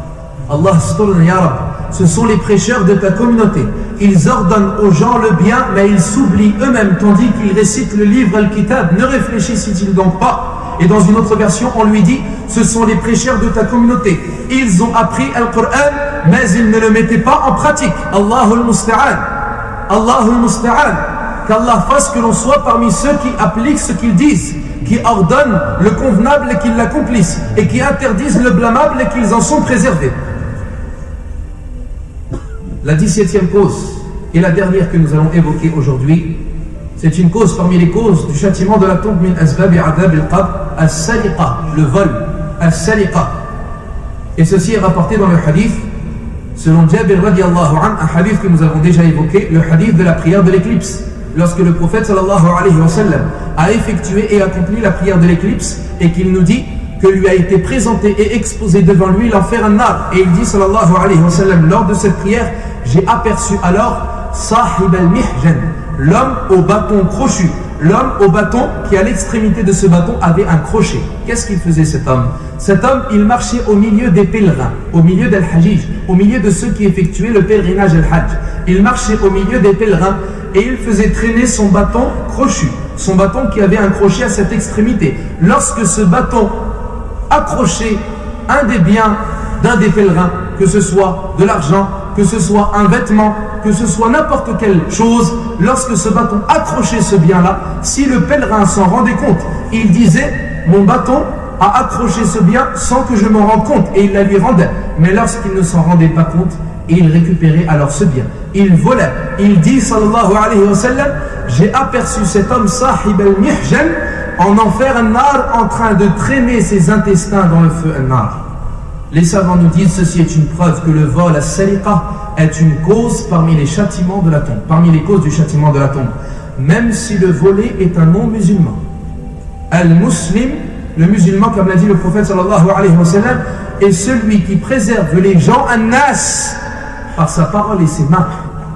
Allah stolna ya Rab. Ce sont les prêcheurs de ta communauté. Ils ordonnent aux gens le bien, mais ils s'oublient eux-mêmes tandis qu'ils récitent le livre Al-Kitab. Ne réfléchissent-ils donc pas? Et dans une autre version, on lui dit: ce sont les prêcheurs de ta communauté. Ils ont appris Al-Qur'an, mais ils ne le mettaient pas en pratique. Allahul Musta'an. Allahul Musta'an. Qu'Allah fasse que l'on soit parmi ceux qui appliquent ce qu'ils disent, qui ordonnent le convenable et qui l'accomplissent, et qui interdisent le blâmable et qu'ils en sont préservés. La 17e cause, et la dernière que nous allons évoquer aujourd'hui, c'est une cause parmi les causes du châtiment de la tombe, min asbabi adab al-qabr, as-saliqa, le vol, as-saliqa. Et ceci est rapporté dans le hadith, selon Jabir radiallahu anhu, un hadith que nous avons déjà évoqué, le hadith de la prière de l'éclipse. Lorsque le prophète sallallahu alayhi wa sallam a effectué et accompli la prière de l'éclipse, et qu'il nous dit que lui a été présenté et exposé devant lui l'enfer an-nar. Et il dit sallallahu alayhi wa sallam, lors de cette prière, j'ai aperçu alors sahib al-mihjan, l'homme au bâton crochu, l'homme au bâton qui à l'extrémité de ce bâton avait un crochet. Qu'est-ce qu'il faisait cet homme? Cet homme, il marchait au milieu des pèlerins, au milieu d'Al-Hajij, au milieu de ceux qui effectuaient le pèlerinage Al-Hajj. Il marchait au milieu des pèlerins et il faisait traîner son bâton crochu, son bâton qui avait un crochet à cette extrémité. Lorsque ce bâton accrochait un des biens d'un des pèlerins, que ce soit de l'argent, que ce soit un vêtement, que ce soit n'importe quelle chose, lorsque ce bâton accrochait ce bien-là, si le pèlerin s'en rendait compte, il disait: mon bâton a accroché ce bien sans que je m'en rende compte, et il la lui rendait. Mais lorsqu'il ne s'en rendait pas compte, il récupérait alors ce bien. Il volait. Il dit sallallahu alayhi wa sallam: j'ai aperçu cet homme sahib al-mihjan en enfer an-nar, en train de traîner ses intestins dans le feu an-nar. Les savants nous disent: ceci est une preuve que le vol à saliqa est une cause parmi les châtiments de la tombe, parmi les causes du châtiment de la tombe, même si le volé est un non-musulman. Al-Muslim, le musulman, comme l'a dit le prophète sallallahu alayhi wa sallam, est celui qui préserve les gens an-nas par sa parole et ses mains.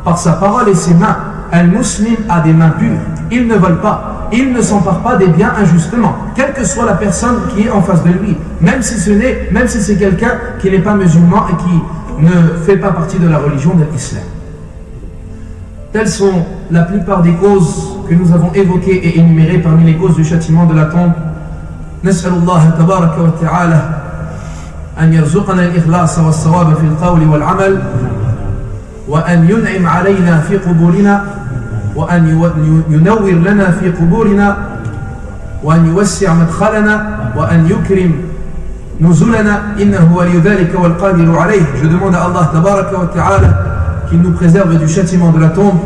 Par sa parole et ses mains. Al-Muslim a des mains pures. Il ne vole pas. Il ne s'empare pas des biens injustement, quelle que soit la personne qui est en face de lui, même si c'est quelqu'un qui n'est pas musulman et qui ne fait pas partie de la religion de l'islam. Telles sont la plupart des causes que nous avons évoquées et énumérées parmi les causes du châtiment de la tombe. نسأل الله تبارك وتعالى أن يرزقنا الإخلاص والصواب في القول والعمل وأن ينعم علينا في قبورنا وأن ينور لنا في قبورنا وأن يوسع مدخلنا وأن يكرم نزلنا إنه ولي ذلك والقادر عليه. Je demande à Allah tabaraka wa ta'ala qu'il nous préserve du châtiment de la tombe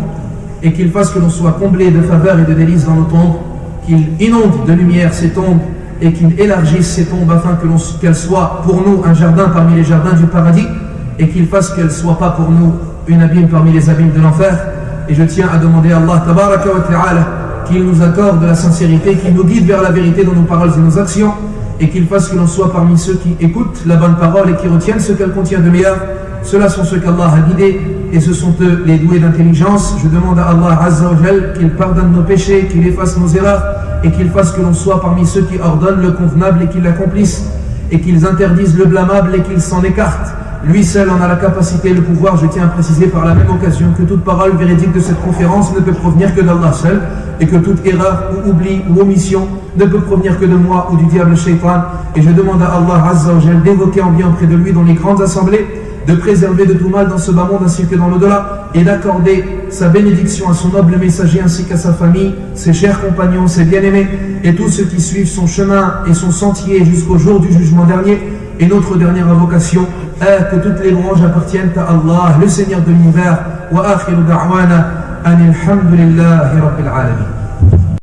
et qu'il fasse que l'on soit comblé de faveurs et de délices dans nos tombes, qu'il inonde de lumière ces tombes et qu'il élargisse ces tombes afin qu'elles soient pour nous un jardin parmi les jardins du paradis et qu'il fasse qu'elles ne soient pas pour nous une abîme parmi les abîmes de l'enfer. Et je tiens à demander à Allah tabaraka wa ta'ala qu'il nous accorde de la sincérité, qu'il nous guide vers la vérité dans nos paroles et nos actions, et qu'il fasse que l'on soit parmi ceux qui écoutent la bonne parole et qui retiennent ce qu'elle contient de meilleur. Ceux-là sont ceux qu'Allah a guidés et ce sont eux les doués d'intelligence. Je demande à Allah Azza wa Jal qu'il pardonne nos péchés, qu'il efface nos erreurs et qu'il fasse que l'on soit parmi ceux qui ordonnent le convenable et qui l'accomplissent et qu'ils interdisent le blâmable et qu'ils s'en écartent. Lui seul en a la capacité et le pouvoir. Je tiens à préciser par la même occasion que toute parole véridique de cette conférence ne peut provenir que d'Allah seul et que toute erreur ou oubli ou omission ne peut provenir que de moi ou du diable shaitan. Et je demande à Allah Azza wa Jal d'évoquer en bien auprès de lui dans les grandes assemblées, de préserver de tout mal dans ce bas monde ainsi que dans l'au-delà et d'accorder sa bénédiction à son noble messager ainsi qu'à sa famille, ses chers compagnons, ses bien-aimés et tous ceux qui suivent son chemin et son sentier jusqu'au jour du jugement dernier. Et notre dernière invocation est que toutes les louanges appartiennent à Allah, le Seigneur de l'univers. Wa akhiru da'wana anil hamdulillahi rabbil alamin.